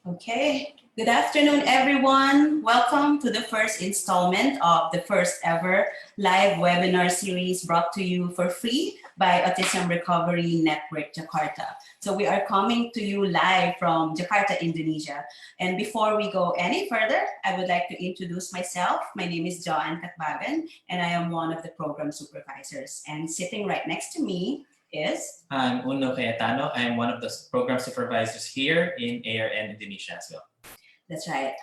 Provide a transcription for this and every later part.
Okay, good afternoon, everyone. Welcome to the first installment of the first ever live webinar series brought to you for free by Autism Recovery Network Jakarta. So we are coming to you live from Jakarta, Indonesia. And before we go any further, I would like to introduce myself. My name is Joanne Katbagan, and I am one of the program supervisors. And sitting right next to me is... I'm Uno Cayetano. I'm one of the program supervisors here in ARN Indonesia as well. That's right.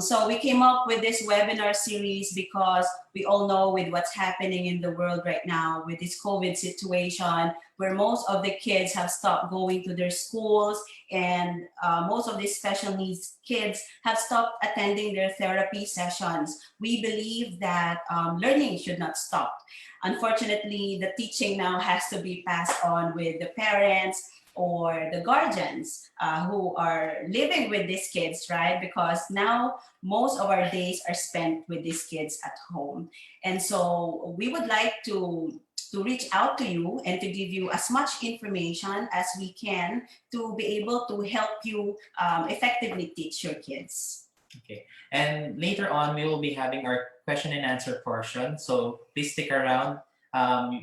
So we came up with this webinar series because we all know with what's happening in the world right now with this COVID situation, where most of the kids have stopped going to their schools, and most of these special needs kids have stopped attending their therapy sessions. We believe that learning should not stop. Unfortunately, the teaching now has to be passed on with the parents or the guardians who are living with these kids, right? Because now most of our days are spent with these kids at home. And so we would like to reach out to you and to give you as much information as we can to be able to help you effectively teach your kids. Okay, and later on we will be having our question and answer portion. So please stick around.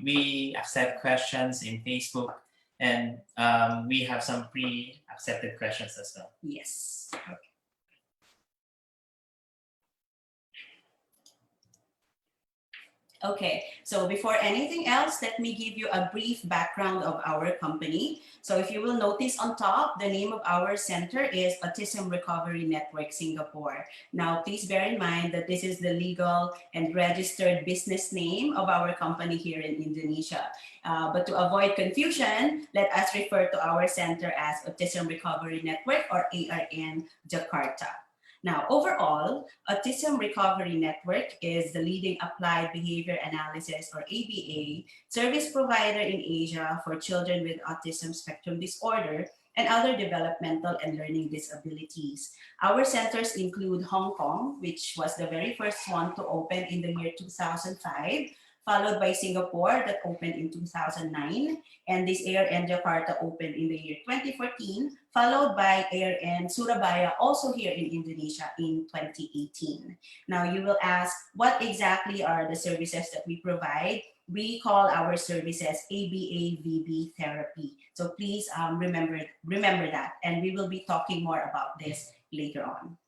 We accept questions in Facebook, and we have some pre-accepted questions as well. Yes. Okay. Okay, so before anything else, let me give you a brief background of our company. So if you will notice on top, the name of our center is Autism Recovery Network Singapore. Now, please bear in mind that this is the legal and registered business name of our company here in Indonesia. But to avoid confusion, let us refer to our center as Autism Recovery Network, or ARN Jakarta. Now, overall, Autism Recovery Network is the leading applied behavior analysis, or ABA, service provider in Asia for children with autism spectrum disorder and other developmental and learning disabilities. Our centers include Hong Kong, which was the very first one to open in the year 2005, followed by Singapore that opened in 2009, and this ARN Jakarta opened in the year 2014, followed by ARN Surabaya, also here in Indonesia, in 2018. Now you will ask, what exactly are the services that we provide? We call our services ABA-VB therapy. So please remember that, and we will be talking more about this later on.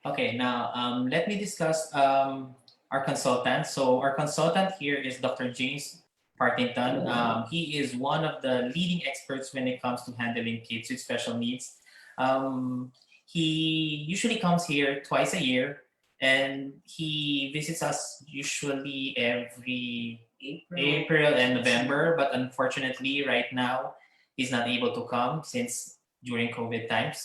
Okay, now let me discuss our consultant. So our consultant here is Dr. James Partington. He is one of the leading experts when it comes to handling kids with special needs. He usually comes here twice a year, and he visits us usually every April and November, but unfortunately right now he's not able to come since during COVID times.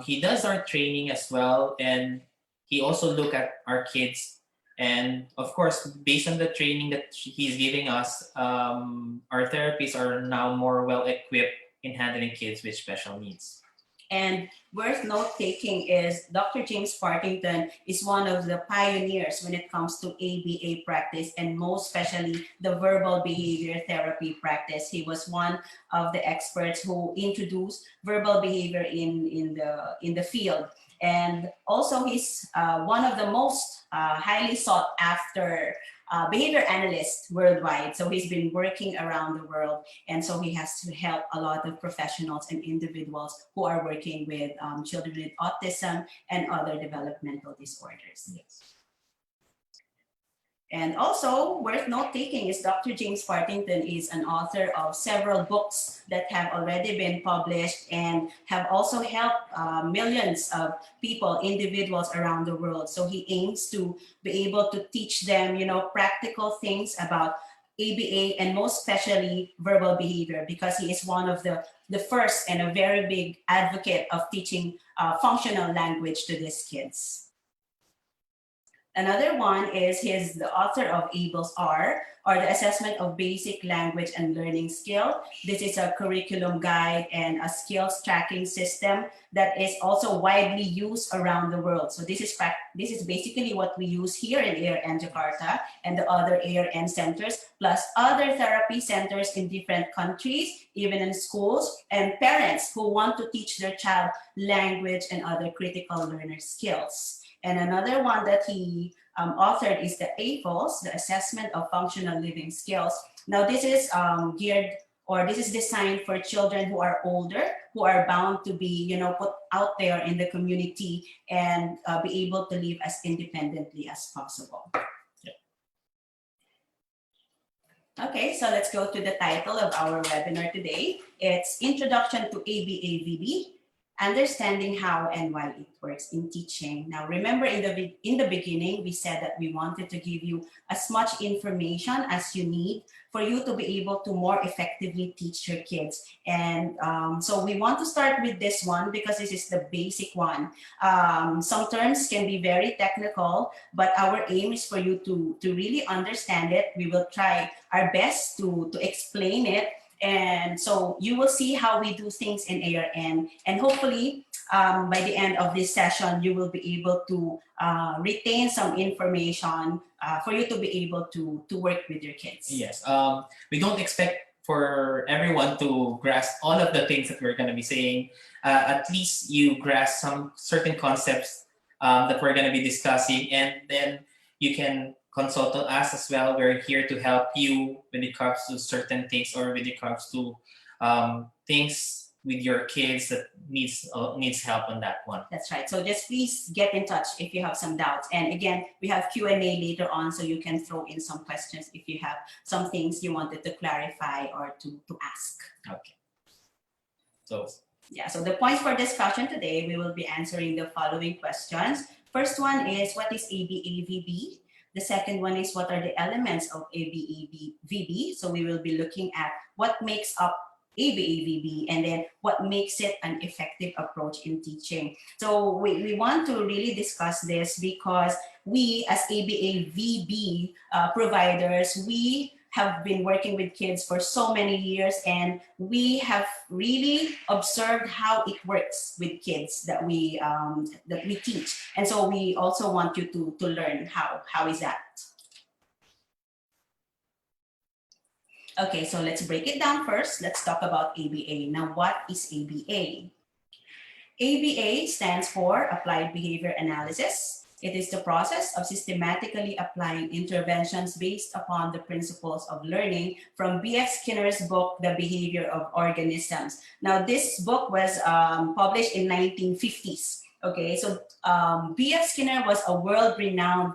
He does our training as well, and he also look at our kids. And of course, based on the training that he's giving us, our therapists are now more well equipped in handling kids with special needs. And worth note-taking is Dr. James Partington is one of the pioneers when it comes to ABA practice, and most especially the verbal behavior therapy practice. He was one of the experts who introduced verbal behavior in the field. And also he's one of the most highly sought after behavior analyst worldwide. So he's been working around the world, and so he has to help a lot of professionals and individuals who are working with children with autism and other developmental disorders. Yes. And also worth note-taking is Dr. James Partington is an author of several books that have already been published and have also helped millions of people, individuals around the world. So he aims to be able to teach them, practical things about ABA and most especially verbal behavior, because he is one of the first and a very big advocate of teaching functional language to these kids. Another one is he's the author of ABLES R, or the Assessment of Basic Language and Learning Skill. This is a curriculum guide and a skills tracking system that is also widely used around the world. So this is basically what we use here in ARN Jakarta and the other ARN centers, plus other therapy centers in different countries, even in schools, and parents who want to teach their child language and other critical learner skills. And another one that he authored is the AFOS, the Assessment of Functional Living Skills. Now this is this is designed for children who are older, who are bound to be, put out there in the community and be able to live as independently as possible. Okay, so let's go to the title of our webinar today. It's Introduction to ABA-VB, Understanding How and Why It Works in Teaching. Now, remember in the beginning, we said that we wanted to give you as much information as you need for you to be able to more effectively teach your kids. And so we want to start with this one because this is the basic one. Some terms can be very technical, but our aim is for you to really understand it. We will try our best to explain it. And so you will see how we do things in ARN, and hopefully by the end of this session, you will be able to retain some information for you to be able to work with your kids. Yes, we don't expect for everyone to grasp all of the things that we're going to be saying. At least you grasp some certain concepts that we're going to be discussing, and then you can consult us as well. We're here to help you when it comes to certain things, or when it comes to things with your kids that needs help on that one. That's right. So just please get in touch if you have some doubts. And again, we have Q&A later on, so you can throw in some questions if you have some things you wanted to clarify or to ask. Okay. So yeah, so the points for discussion today, we will be answering the following questions. First one is, what is ABA-VB? The second one is, what are the elements of ABA-VB? So we will be looking at what makes up ABA-VB and then what makes it an effective approach in teaching. So we want to really discuss this because we as ABA-VB providers, we have been working with kids for so many years, and we have really observed how it works with kids that we teach. And so we also want you to learn how is that. Okay, so let's break it down first. Let's talk about ABA. Now, what is ABA? ABA stands for Applied Behavior Analysis. It is the process of systematically applying interventions based upon the principles of learning from B.F. Skinner's book, The Behavior of Organisms. Now, this book was published in 1950s. Okay, so B.F. Skinner was a world-renowned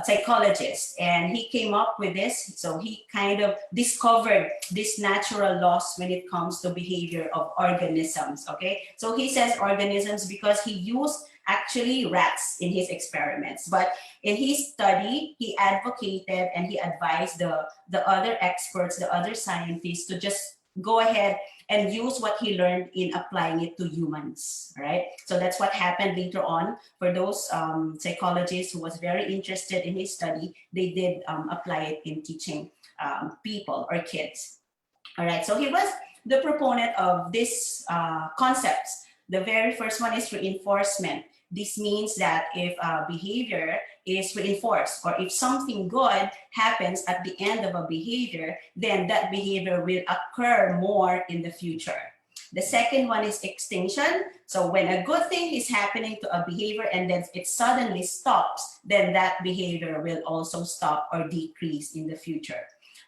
psychologist, and he came up with this. So he kind of discovered these natural laws when it comes to behavior of organisms. Okay, so he says organisms because he used actually rats in his experiments, but in his study he advocated and he advised the other experts, the other scientists, to just go ahead and use what he learned in applying it to humans. All right, so that's what happened later on. For those psychologists who was very interested in his study, they did apply it in teaching people or kids. All right, so he was the proponent of these concepts. The very first one is reinforcement. This means that if a behavior is reinforced, or if something good happens at the end of a behavior, then that behavior will occur more in the future. The second one is extinction. So when a good thing is happening to a behavior and then it suddenly stops, then that behavior will also stop or decrease in the future.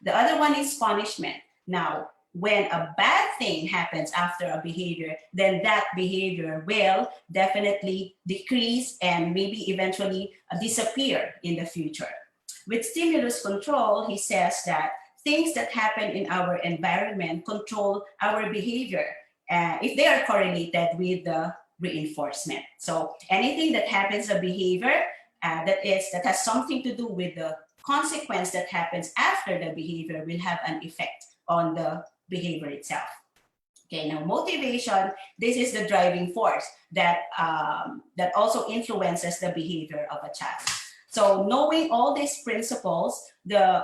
The other one is punishment. Now, when a bad thing happens after a behavior, then that behavior will definitely decrease and maybe eventually disappear in the future. With stimulus control, he says that things that happen in our environment control our behavior if they are correlated with the reinforcement. So anything that happens, a behavior that has something to do with the consequence that happens after the behavior will have an effect on the behavior itself. Okay, now motivation, this is the driving force that also influences the behavior of a child. So knowing all these principles,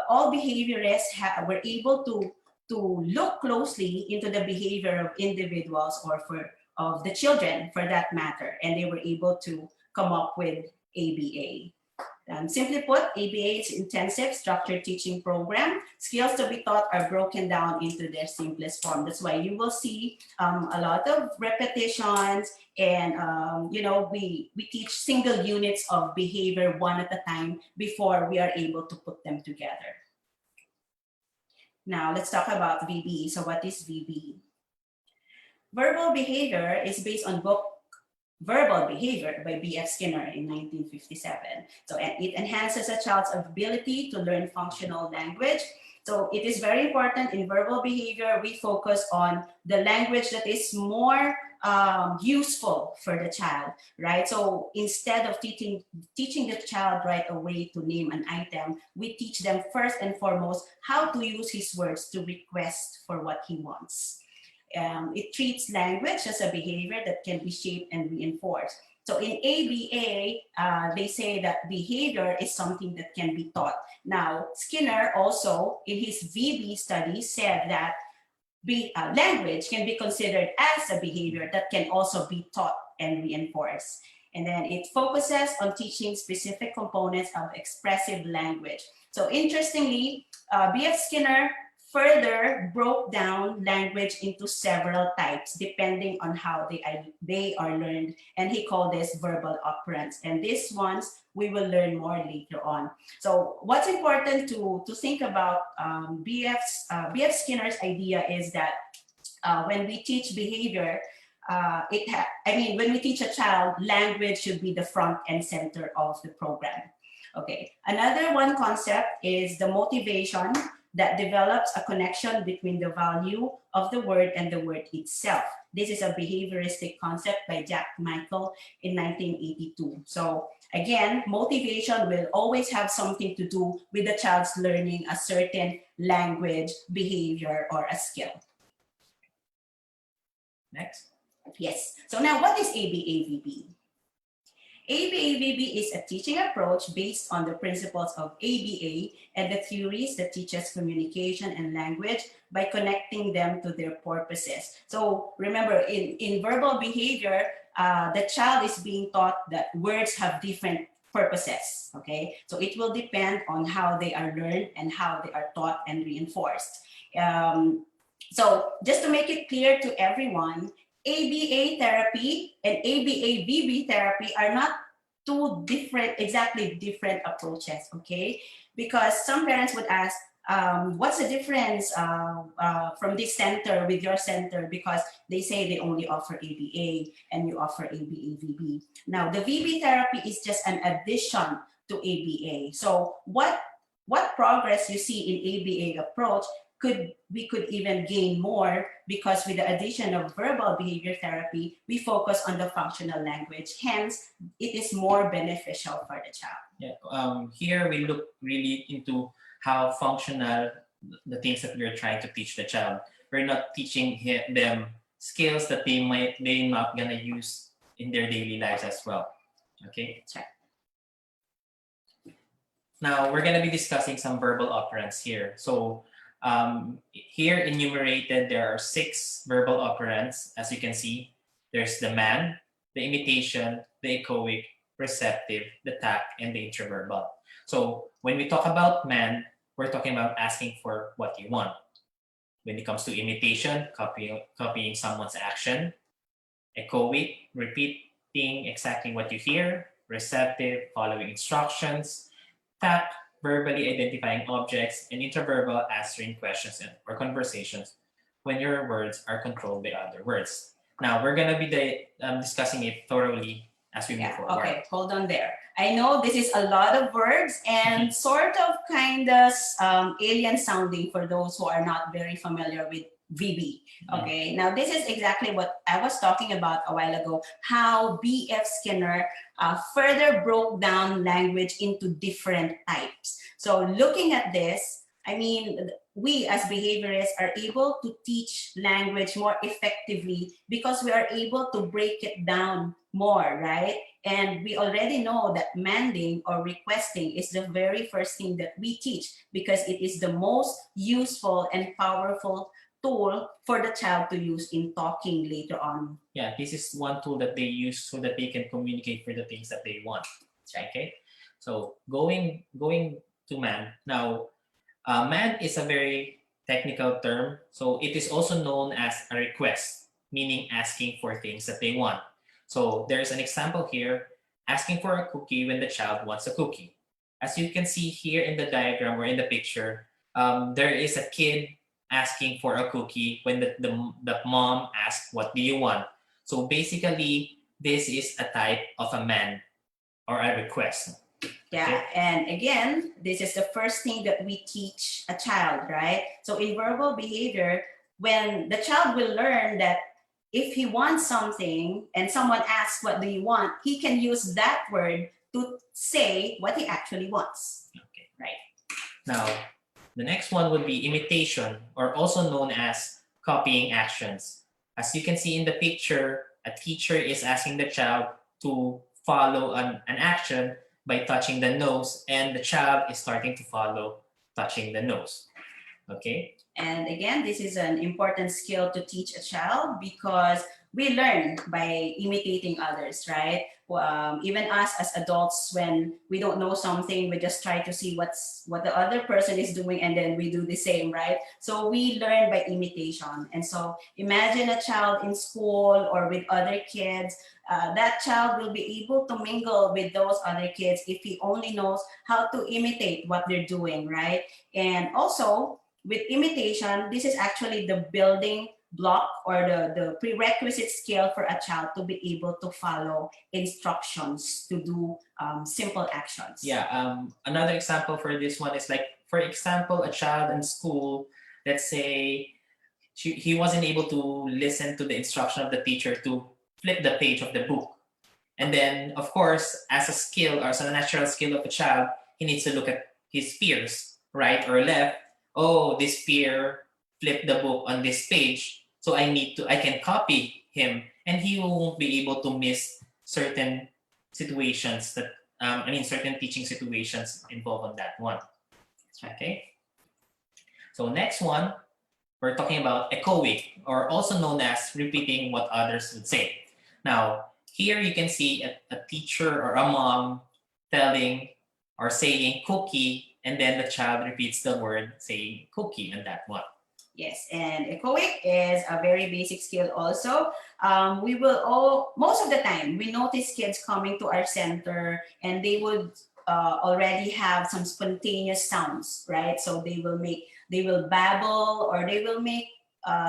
all behaviorists were able to look closely into the behavior of individuals or of the children for that matter, and they were able to come up with ABA. Simply put, ABA is intensive structured teaching program. Skills to be taught are broken down into their simplest form. That's why you will see a lot of repetitions, and we teach single units of behavior one at a time before we are able to put them together. Now let's talk about VB. So what is VB? Verbal behavior is based on book Verbal Behavior by B.F. Skinner in 1957. So it enhances a child's ability to learn functional language. So it is very important in verbal behavior, we focus on the language that is more useful for the child, right? So instead of teaching the child right away to name an item, we teach them first and foremost how to use his words to request for what he wants. It treats language as a behavior that can be shaped and reinforced. So in ABA, they say that behavior is something that can be taught. Now, Skinner also, in his VB study, said that language can be considered as a behavior that can also be taught and reinforced. And then it focuses on teaching specific components of expressive language. So interestingly, B.F. Skinner further broke down language into several types depending on how they are learned, and he called this verbal operands. And these ones we will learn more later on. So what's important to think about B.F. Skinner's idea is that when we teach behavior, when we teach a child, language should be the front and center of the program. Okay, another one concept is the motivation that develops a connection between the value of the word and the word itself. This is a behavioristic concept by Jack Michael in 1982. So again, motivation will always have something to do with the child's learning a certain language, behavior, or a skill. Next. Yes. So now what is ABA-VB? ABA-VB is a teaching approach based on the principles of ABA and the theories that teaches communication and language by connecting them to their purposes. So remember, in verbal behavior, the child is being taught that words have different purposes, okay? So it will depend on how they are learned and how they are taught and reinforced. So just to make it clear to everyone, ABA therapy and ABA-VB therapy are not two exactly different approaches, okay? Because some parents would ask, what's the difference from this center with your center? Because they say they only offer ABA and you offer ABA-VB. Now, the VB therapy is just an addition to ABA. So what progress you see in ABA approach, we could even gain more, because with the addition of verbal behavior therapy, we focus on the functional language. Hence, it is more beneficial for the child. Yeah. Here we look really into how functional the things that we're trying to teach the child. We're not teaching them skills that they're not gonna use in their daily lives as well. Okay. That's right. Now we're gonna be discussing some verbal operands here. So here enumerated, there are 6 verbal operands. As you can see, there's the man, the imitation, the echoic, receptive, the tact, and the intraverbal. So when we talk about man, we're talking about asking for what you want. When it comes to imitation, copying someone's action. Echoic, repeating exactly what you hear. Receptive, following instructions. Tact, verbally identifying objects, and intraverbal, answering questions or conversations when your words are controlled by other words. Now, we're going to be discussing it thoroughly as we move forward. Okay, hold on there. I know this is a lot of words and sort of kind of alien sounding for those who are not very familiar with VB. Okay, now this is exactly what I was talking about a while ago, how B.F. Skinner further broke down language into different types. So looking at this, I mean, we as behaviorists are able to teach language more effectively because we are able to break it down more, right? And we already know that manding or requesting is the very first thing that we teach because it is the most useful and powerful tool for the child to use in talking later on. Yeah, this is one tool that they use so that they can communicate for the things that they want. Okay, so going to man now. Man is a very technical term, so it is also known as a request, meaning asking for things that they want. So there's an example here, asking for a cookie when the child wants a cookie. As you can see here in the diagram or in the picture, there is a kid asking for a cookie when the mom asks, what do you want? So basically, this is a type of a man or a request. Yeah, okay. And again, this is the first thing that we teach a child, right? So in verbal behavior, when the child will learn that if he wants something and someone asks, what do you want? He can use that word to say what he actually wants. Okay. Right. Now, the next one would be imitation, or also known as copying actions. As you can see in the picture, a teacher is asking the child to follow an action by touching the nose, and the child is starting to follow touching the nose. Okay? And again, this is an important skill to teach a child because we learn by imitating others, right? Even us as adults, when we don't know something, we just try to see what the other person is doing, and then we do the same, right? So we learn by imitation. And so imagine a child in school or with other kids. That child will be able to mingle with those other kids if he only knows how to imitate what they're doing, right? And also, with imitation, this is actually the building block or the prerequisite skill for a child to be able to follow instructions to do simple actions. Yeah, another example for this one is like, for example, a child in school, let's say he wasn't able to listen to the instruction of the teacher to flip the page of the book. And then, of course, as a skill or as a natural skill of a child, he needs to look at his peers, right or left. Oh, this peer flipped the book on this page, so I can copy him, and he won't be able to miss certain situations that, certain teaching situations involved on that one. Okay. So next one, we're talking about echoing, or also known as repeating what others would say. Now, here you can see a teacher or a mom telling or saying cookie, and then the child repeats the word saying cookie on that one. Yes, and echoic is a very basic skill also. Most of the time, we notice kids coming to our center and they would already have some spontaneous sounds, right? So they will babble or they will make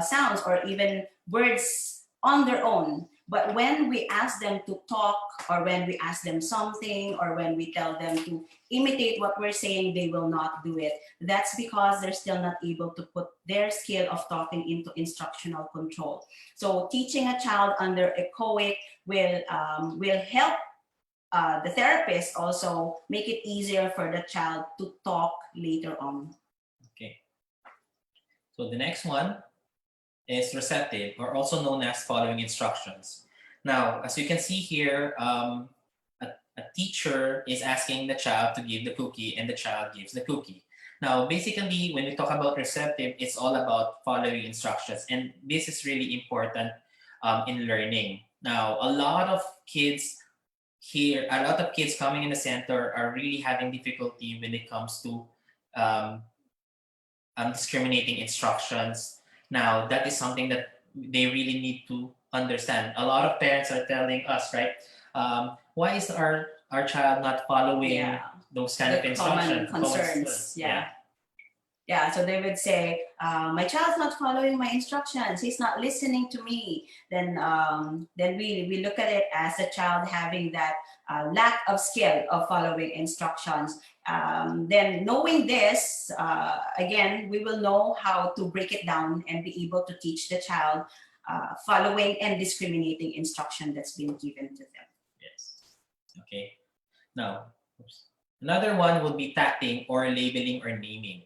sounds or even words on their own. But when we ask them to talk or when we ask them something or when we tell them to imitate what we're saying, they will not do it. That's because they're still not able to put their skill of talking into instructional control. So teaching a child under echoic will help the therapist also make it easier for the child to talk later on. Okay. So the next one is receptive, or also known as following instructions. Now, as you can see here, a teacher is asking the child to give the cookie, and the child gives the cookie. Now, basically, when we talk about receptive, it's all about following instructions, and this is really important in learning. Now, a lot of kids coming in the center are really having difficulty when it comes to discriminating instructions. Now, that is something that they really need to understand. A lot of parents are telling us, right? Why is our child not following those kind of instructions? Common concerns. Yeah, so they would say, my child's not following my instructions. He's not listening to me. Then we look at it as a child having that lack of skill of following instructions. Then knowing this, again, we will know how to break it down and be able to teach the child following and discriminating instruction that's been given to them. Yes. Okay. Now, another one would be tagging or labeling or naming.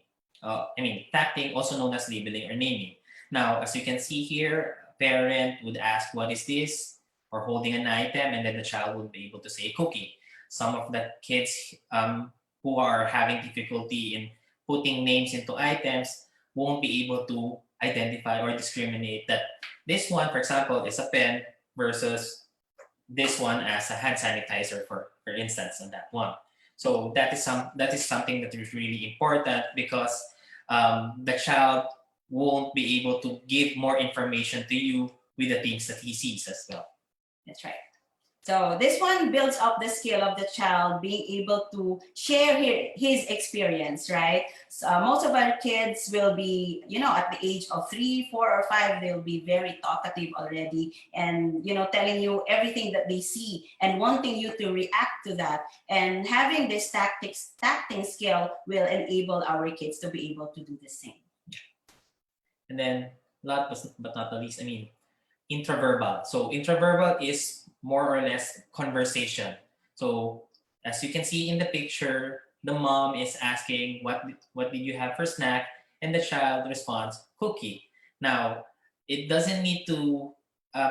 tacting, also known as labeling or naming. Now, as you can see here, a parent would ask, what is this? Or holding an item, and then the child would be able to say cookie. Some of the kids who are having difficulty in putting names into items won't be able to identify or discriminate that this one, for example, is a pen versus this one as a hand sanitizer, for instance, on that one. So that is something that is really important because the child won't be able to give more information to you with the things that he sees as well. That's right. So this one builds up the skill of the child being able to share his experience, right? So most of our kids will be, at the age of 3, 4, or 5, they'll be very talkative already and, telling you everything that they see and wanting you to react to that. And having this tacting skill will enable our kids to be able to do the same. And then, last but not the least, intraverbal. So intraverbal is more or less conversation. So as you can see in the picture, the mom is asking, what did you have for snack? And the child responds, cookie. Now, it doesn't need to,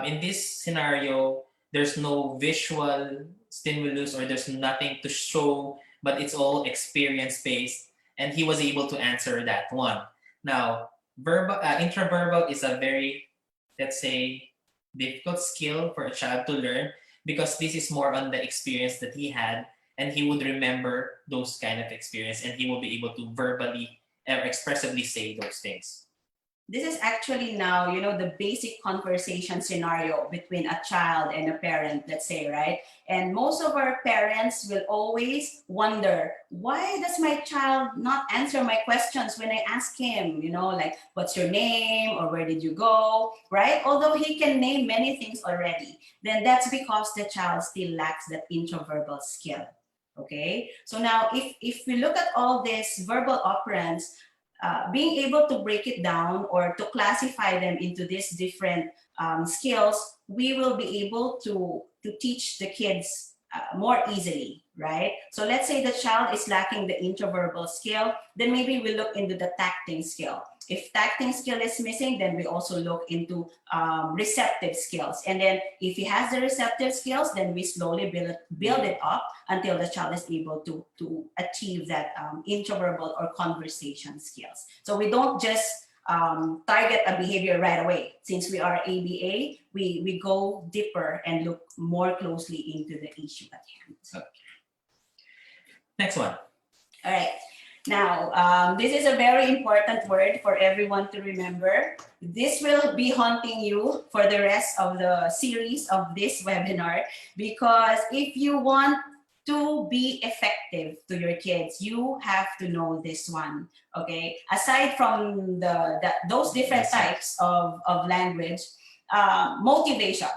in this scenario, there's no visual stimulus or there's nothing to show, but it's all experience-based. And he was able to answer that one. Now, intraverbal is a very, let's say, difficult skill for a child to learn because this is more on the experience that he had and he would remember those kind of experience and he will be able to verbally or expressively say those things. This is actually now, the basic conversation scenario between a child and a parent, let's say, right? And most of our parents will always wonder, why does my child not answer my questions when I ask him, like, what's your name or where did you go, right? Although he can name many things already, then that's because the child still lacks that introverbal skill, okay? So now if we look at all these verbal operands, being able to break it down or to classify them into these different skills, we will be able to teach the kids more easily, right? So let's say the child is lacking the introverbal skill, then maybe we look into the tacting skill. If tacting skill is missing, then we also look into receptive skills. And then if he has the receptive skills, then we slowly build it up until the child is able to achieve that introverbal or conversation skills. So we don't just target a behavior right away. Since we are ABA, we go deeper and look more closely into the issue at hand. Okay. Next one. All right. Now, this is a very important word for everyone to remember. This will be haunting you for the rest of the series of this webinar, because if you want to be effective to your kids, you have to know this one, okay? Aside from those different types of language, motivation.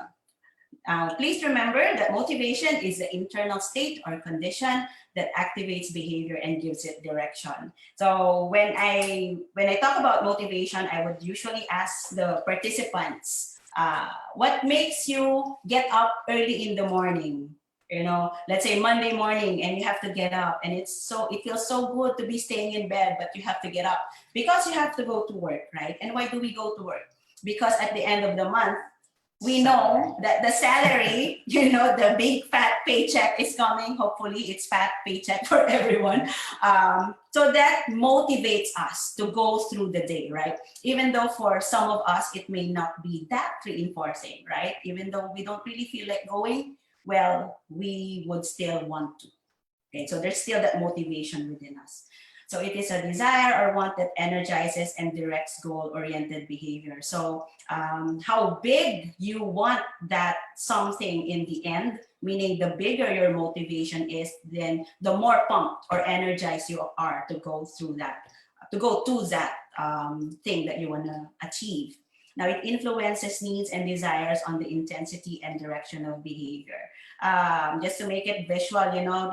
Please remember that motivation is the internal state or condition that activates behavior and gives it direction. So when I talk about motivation, I would usually ask the participants, what makes you get up early in the morning? Let's say Monday morning and you have to get up and it feels so good to be staying in bed, but you have to get up because you have to go to work, right? And why do we go to work? Because at the end of the month, we know that the salary, the big fat paycheck is coming. Hopefully it's fat paycheck for everyone. So that motivates us to go through the day, right? Even though for some of us, it may not be that reinforcing, right? Even though we don't really feel like going, well, we would still want to. Okay, so there's still that motivation within us. So it is a desire or want that energizes and directs goal-oriented behavior. So how big you want that something in the end, meaning the bigger your motivation is, then the more pumped or energized you are to go through that, to go to that thing that you want to achieve. Now, it influences needs and desires on the intensity and direction of behavior. Just to make it visual,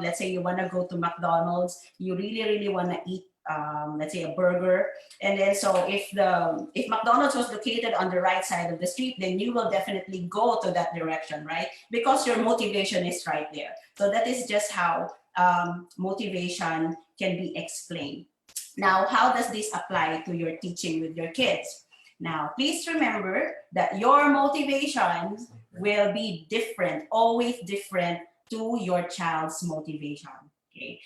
let's say you want to go to McDonald's, you really, really want to eat, let's say, a burger. And then so if McDonald's was located on the right side of the street, then you will definitely go to that direction, right? Because your motivation is right there. So that is just how motivation can be explained. Now, how does this apply to your teaching with your kids? Now, please remember that your motivation will be different, always different to your child's motivation. Okay.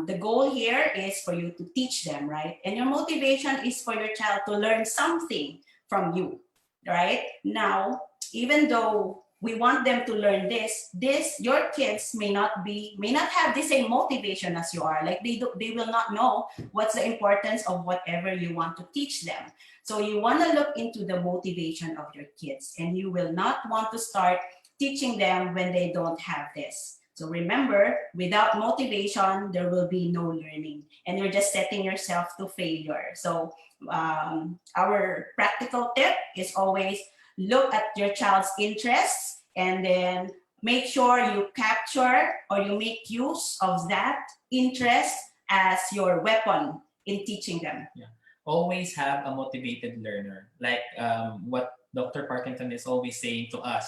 The goal here is for you to teach them, right? And your motivation is for your child to learn something from you, right? Now, even though we want them to learn this your kids may not have the same motivation as you are. Like they will not know what's the importance of whatever you want to teach them. So you want to look into the motivation of your kids, and you will not want to start teaching them when they don't have this. So remember, without motivation, there will be no learning, and you're just setting yourself to failure. So our practical tip is always look at your child's interests, and then make sure you capture or you make use of that interest as your weapon in teaching them. Yeah. Always have a motivated learner. Like what Dr. Parkinson is always saying to us.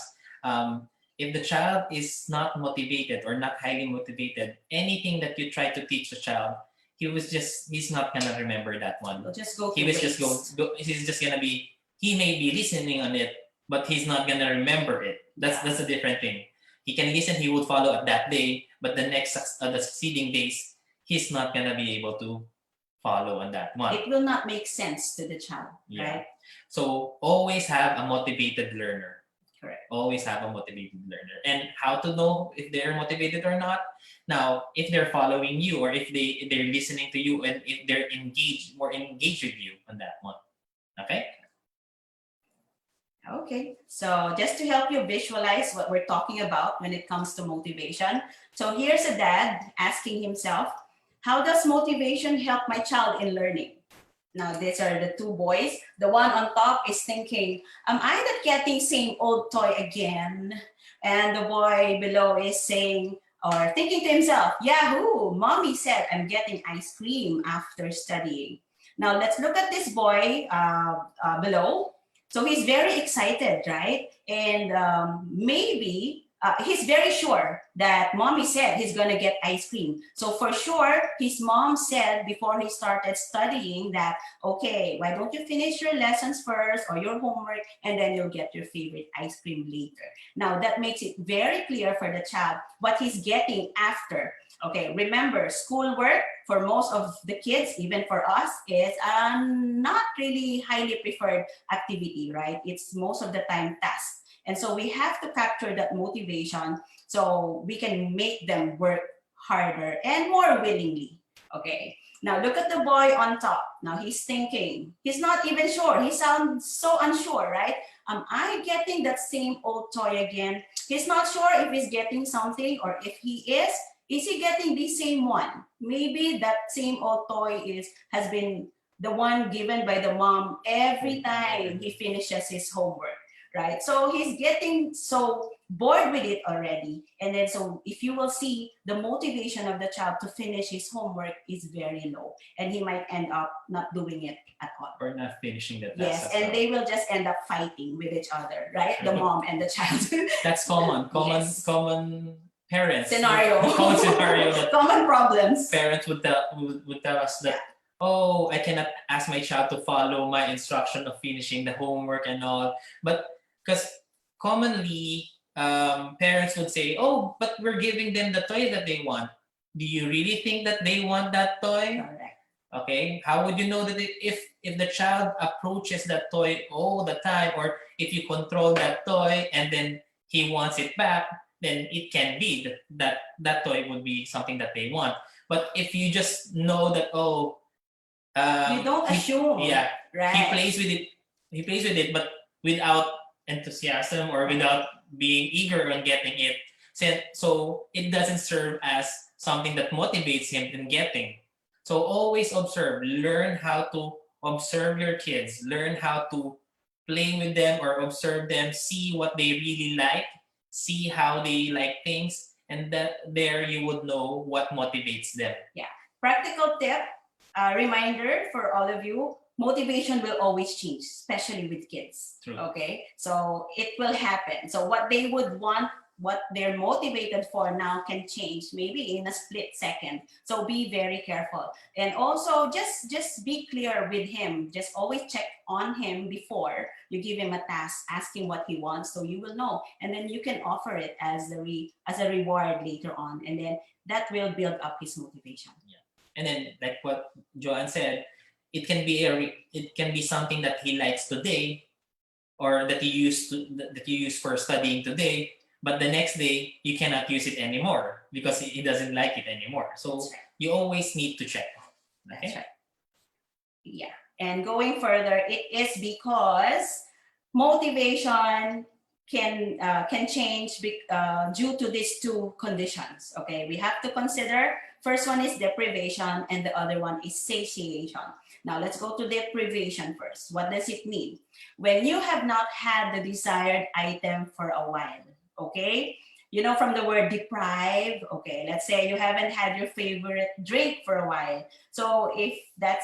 If the child is not motivated or not highly motivated, anything that you try to teach the child, he's not gonna remember that one. He'll just go. He's just gonna be. He may be listening on it, but he's not gonna remember it. That's a different thing. He can listen. He would follow at that day, but the succeeding days, he's not gonna be able to follow on that one. It will not make sense to the child, right? So always have a motivated learner. Correct. Always have a motivated learner. And how to know if they're motivated or not? Now, if they're following you, or if they're listening to you, and if they're engaged with you on that one. Okay? Okay, so just to help you visualize what we're talking about when it comes to motivation. So here's a dad asking himself, how does motivation help my child in learning? Now, these are the two boys. The one on top is thinking, am I not getting same old toy again? And the boy below is saying, or thinking to himself, yahoo, mommy said I'm getting ice cream after studying. Now, let's look at this boy below. So he's very excited, right? And maybe he's very sure that mommy said he's going to get ice cream. So for sure, his mom said before he started studying that, okay, why don't you finish your lessons first or your homework, and then you'll get your favorite ice cream later. Now that makes it very clear for the child what he's getting after. Okay, remember, schoolwork for most of the kids, even for us, is not really highly preferred activity, right? It's most of the time tasks. And so we have to capture that motivation so we can make them work harder and more willingly. Okay, now look at the boy on top. Now he's thinking, he's not even sure. He sounds so unsure, right? Am I getting that same old toy again? He's not sure if he's getting something, or if he is he getting the same one? Maybe that same old toy has been the one given by the mom every time he finishes his homework, right? So he's getting so bored with it already. And then so if you will see, the motivation of the child to finish his homework is very low, and he might end up not doing it at all. Or not finishing the task. Yes, and they will just end up fighting with each other, right? The mom and the child. That's common Yes. Common parents Scenario. Common scenario that Common problems. parents would tell us that, oh, I cannot ask my child to follow my instruction of finishing the homework and all. But because commonly parents would say, oh, but we're giving them the toy that they want. Do you really think that they want that toy? Correct. Okay, how would you know that if the child approaches that toy all the time, or if you control that toy and then he wants it back, then it can be that toy would be something that they want. But if you just know that, You don't assume. Yeah, right? he plays with it, but without enthusiasm or without being eager on getting it. So it doesn't serve as something that motivates him in getting. So always observe. Learn how to observe your kids. Learn how to play with them or observe them. See what they really like. See how they like things. And that there you would know what motivates them. Yeah. Practical tip, reminder for all of you, motivation will always change, especially with kids. True. Okay, so it will happen. So what they would want what they're motivated for now can change maybe in a split second. So be very careful. And also just be clear with him. Just always check on him before you give him a task, ask him what he wants so you will know. And then you can offer it as as a reward later on. And then that will build up his motivation. Yeah. And then like what Joanne said, it can be something that he likes today, or that you use for studying today, but the next day you cannot use it anymore because he doesn't like it anymore. So That's right. you always need to check. Okay? That's right. Yeah. And going further, it is because motivation can change due to these two conditions. Okay, we have to consider. First one is deprivation, and the other one is satiation. Now let's go to deprivation first. What does it mean? When you have not had the desired item for a while. Okay, you know, from the word deprive. Okay, let's say you haven't had your favorite drink for a while. So if that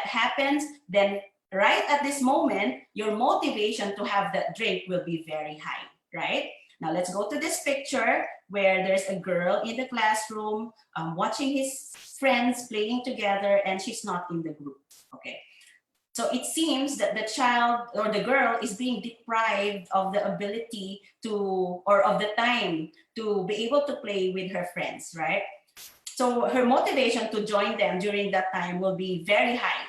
happens, then right at this moment, your motivation to have that drink will be very high, right? Now let's go to this picture where there's a girl in the classroom watching his friends playing together, and she's not in the group. Okay. So it seems that the child or the girl is being deprived of the ability to, or of the time to be able to play with her friends, right? So her motivation to join them during that time will be very high.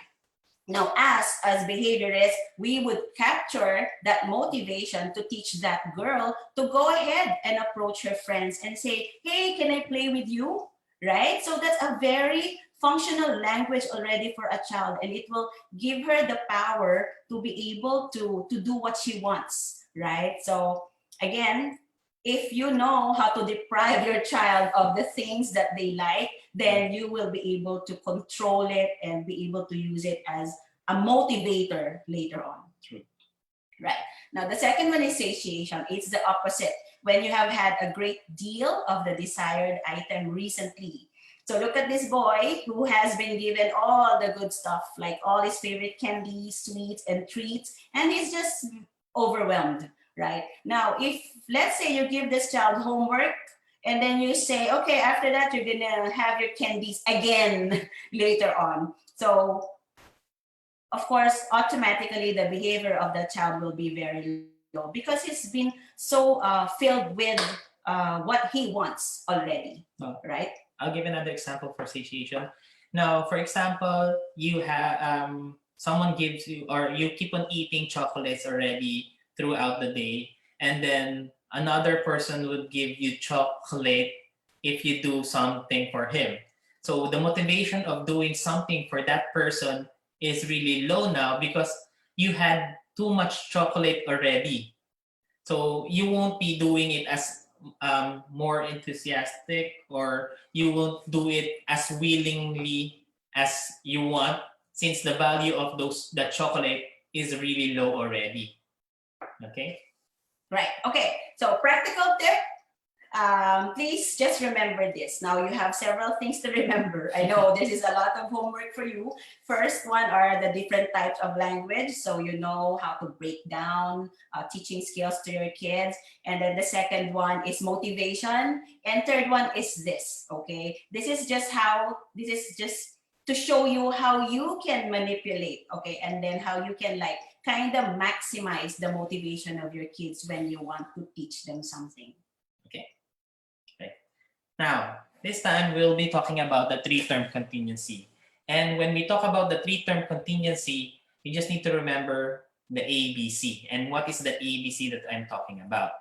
Now, us as behaviorists, we would capture that motivation to teach that girl to go ahead and approach her friends and say, hey, can I play with you? Right? So that's a very functional language already for a child, and it will give her the power to be able to do what she wants, right? So again, if you know how to deprive your child of the things that they like, then you will be able to control it and be able to use it as a motivator later on. True. Right. Now, the second one is satiation. It's the opposite. When you have had a great deal of the desired item recently. So look at this boy who has been given all the good stuff, like all his favorite candies, sweets, and treats, and he's just overwhelmed, right? Now, if let's say you give this child homework and then you say, okay, after that, you're gonna have your candies again later on. So of course, automatically the behavior of the child will be very low because he's been so filled with what he wants already, right? I'll give another example for satiation. Now, for example, you have someone gives you, or you keep on eating chocolates already throughout the day, and then another person would give you chocolate if you do something for him. So the motivation of doing something for that person is really low now because you had too much chocolate already. So you won't be doing it as more enthusiastic, or you won't do it as willingly as you want, since the value of that chocolate is really low already. Okay? Right. Okay. So practical tip. Please just remember this. Now you have several things to remember. I know this is a lot of homework for you. First one are the different types of language. So you know how to break down teaching skills to your kids. And then the second one is motivation. And third one is this, okay? This is just to show you how you can manipulate, okay? And then how you can like kind of maximize the motivation of your kids when you want to teach them something. Now, this time we'll be talking about the three-term contingency. And when we talk about the three-term contingency, you just need to remember the ABC. And what is the ABC that I'm talking about?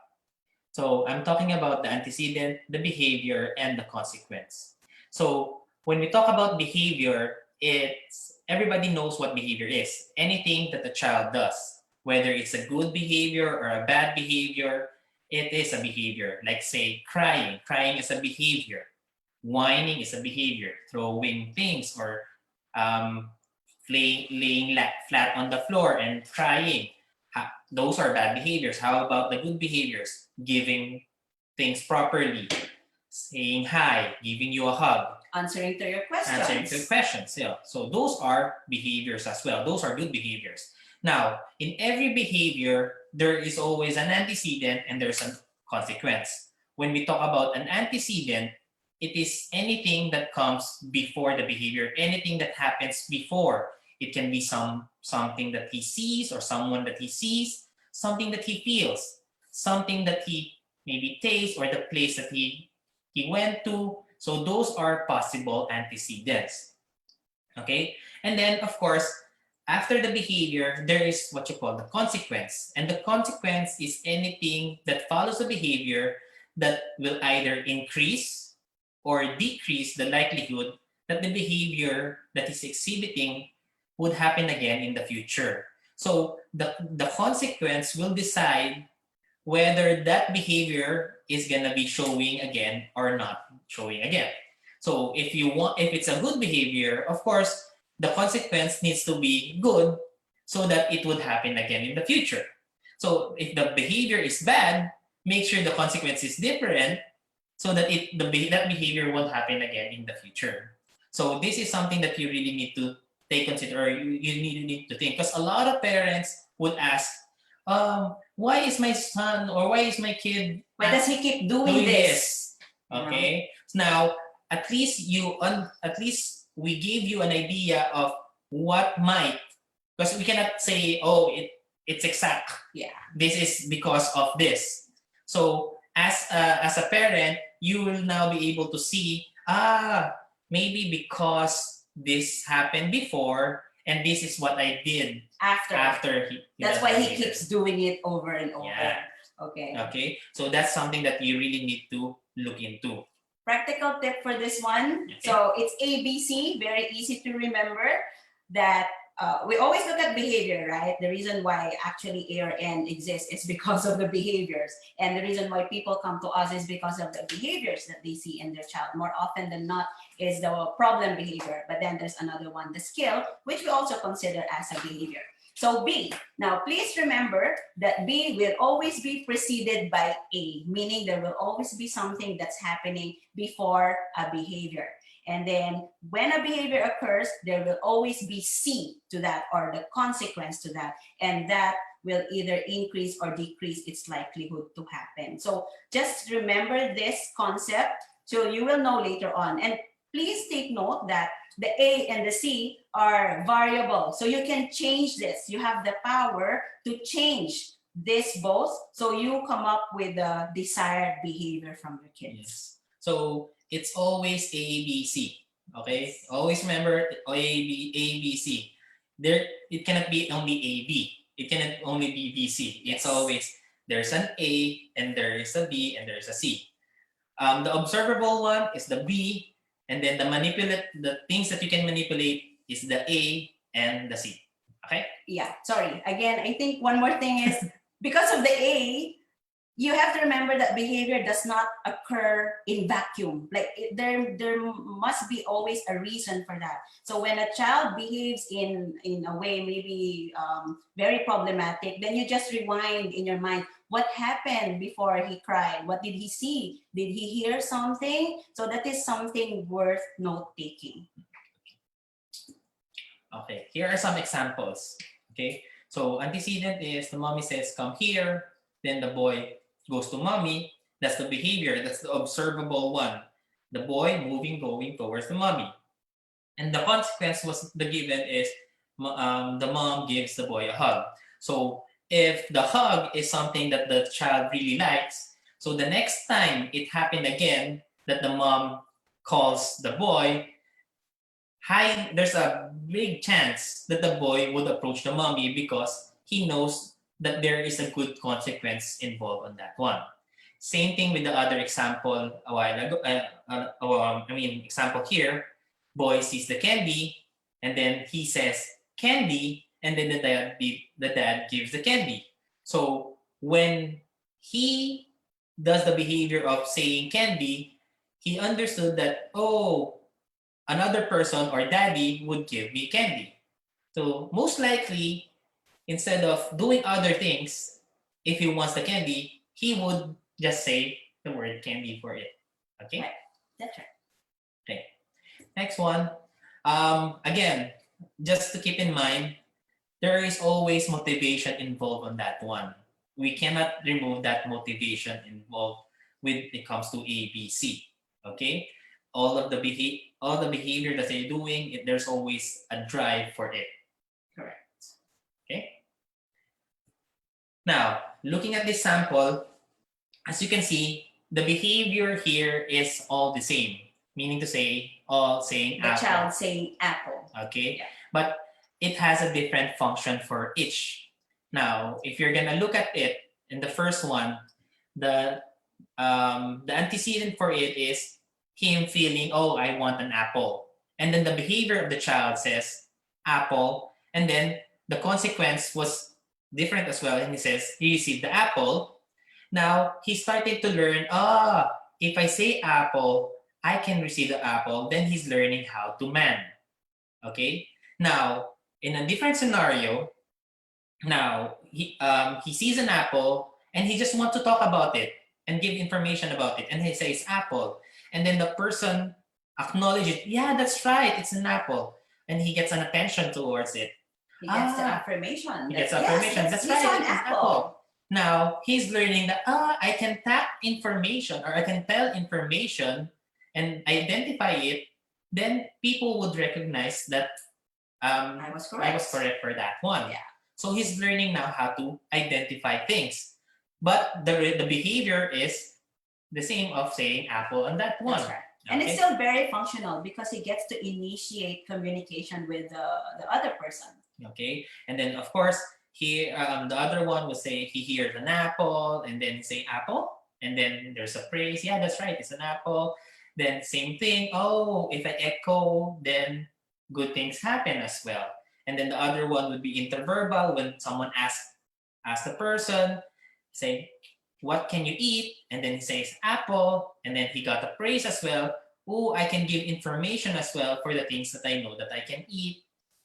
So I'm talking about the antecedent, the behavior, and the consequence. So when we talk about behavior, everybody knows what behavior is. Anything that the child does, whether it's a good behavior or a bad behavior, it is a behavior. Like say crying. Crying is a behavior. Whining is a behavior. Throwing things or laying flat on the floor and crying. Those are bad behaviors. How about the good behaviors? Giving things properly. Saying hi. Giving you a hug. Answering to your questions. Answering to questions. Yeah. So those are behaviors as well. Those are good behaviors. Now, in every behavior, there is always an antecedent and there's a consequence. when we talk about an antecedent, it is anything that comes before the behavior, anything that happens before. It can be something that he sees or someone that he sees, something that he feels, something that he maybe tastes, or the place that he went to. So those are possible antecedents. Okay? And then, of course, after the behavior, there is what you call the consequence. And the consequence is anything that follows the behavior that will either increase or decrease the likelihood that the behavior that is exhibiting would happen again in the future. So the consequence will decide whether that behavior is gonna be showing again or not showing again. So if it's a good behavior, of course, the consequence needs to be good so that it would happen again in the future. So if the behavior is bad, make sure the consequence is different so that that behavior won't happen again in the future. So this is something that you really need to take consider, or you need to think, because a lot of parents would ask, why is my son or why is my kid Why does he keep doing this? Okay, so now at least we gave you an idea of what might, because we cannot say, oh, it's exact. Yeah. This is because of this. So as a parent, you will now be able to see, maybe because this happened before, and this is what I did after he That's why he keeps doing it over and over. Yeah. Okay. Okay, so that's something that you really need to look into. Practical tip for this one. Okay. So it's ABC, very easy to remember that we always look at behavior, right? The reason why actually A or N exists is because of the behaviors. And the reason why people come to us is because of the behaviors that they see in their child. More often than not is the problem behavior. But then there's another one, the skill, which we also consider as a behavior. So B, now please remember that B will always be preceded by A, meaning there will always be something that's happening before a behavior. And then when a behavior occurs, there will always be C to that, or the consequence to that. And that will either increase or decrease its likelihood to happen. So just remember this concept so you will know later on. And please take note that the A and the C are variable. So you can change this. You have the power to change this both so you come up with the desired behavior from your kids. Yes. So it's always A, B, C. Okay? Always remember A, B, C. It cannot be only A, B. It cannot only be B, C. It's always there's an A and there is a B and there's a C. The observable one is the B, and then the things that you can manipulate is the A and the C. Okay? Yeah, sorry. Again, I think one more thing is because of the A, you have to remember that behavior does not occur in vacuum. Like there must be always a reason for that. So when a child behaves in a way maybe very problematic, then you just rewind in your mind, what happened before he cried? What did he see? Did he hear something? So that is something worth note-taking. Okay, here are some examples. Okay, so antecedent is the mommy says, come here. Then the boy goes to mommy. That's the behavior. That's the observable one. The boy moving, going towards the mommy. And the consequence was the given is the mom gives the boy a hug. So if the hug is something that the child really likes, so the next time it happened again that the mom calls the boy, there's a big chance that the boy would approach the mommy because he knows that there is a good consequence involved on that one. Same thing with the other example a while ago. Example here, boy sees the candy and then he says candy, and then the dad gives the candy. So when he does the behavior of saying candy, he understood that, oh, another person or daddy would give me candy. So most likely, instead of doing other things, if he wants the candy, he would just say the word candy for it. Okay? Right. That's right. Okay. Next one. Again, just to keep in mind, there is always motivation involved on that one. We cannot remove that motivation involved when it comes to ABC. Okay, all the behavior that they're doing, there's always a drive for it. Correct. Okay. Now, looking at this sample, as you can see, the behavior here is all the same, meaning to say, all saying The apple. child saying apple. Okay, Yeah. but it has a different function for each. Now, if you're gonna look at it in the first one, the antecedent for it is him feeling, oh, I want an apple, and then the behavior of the child says apple, and then the consequence was different as well, and he says he received the apple. Now he started to learn, if I say apple, I can receive the apple. Then he's learning how to man. Okay. Now, in a different scenario, now he sees an apple and he just wants to talk about it and give information about it, and he says apple, and then the person acknowledges, yeah, that's right, it's an apple, and he gets an attention towards it. He gets the affirmation. He gets affirmation. That's right, an it's apple. Now he's learning that I can tap information, or I can tell information and identify it. Then people would recognize that I was correct for that one. Yeah. So he's learning now how to identify things, but the behavior is the same of saying apple on that one. That's right. And it's still very functional because he gets to initiate communication with the other person. Okay, and then of course he the other one will say he hears an apple, and then say apple, and then there's a praise. Yeah, that's right, it's an apple. Then same thing. Oh, if I echo, then good things happen as well. And then the other one would be interverbal, when someone asks the person, say, what can you eat? And then he says apple, and then he got a praise as well. Oh, I can give information as well for the things that I know that I can eat.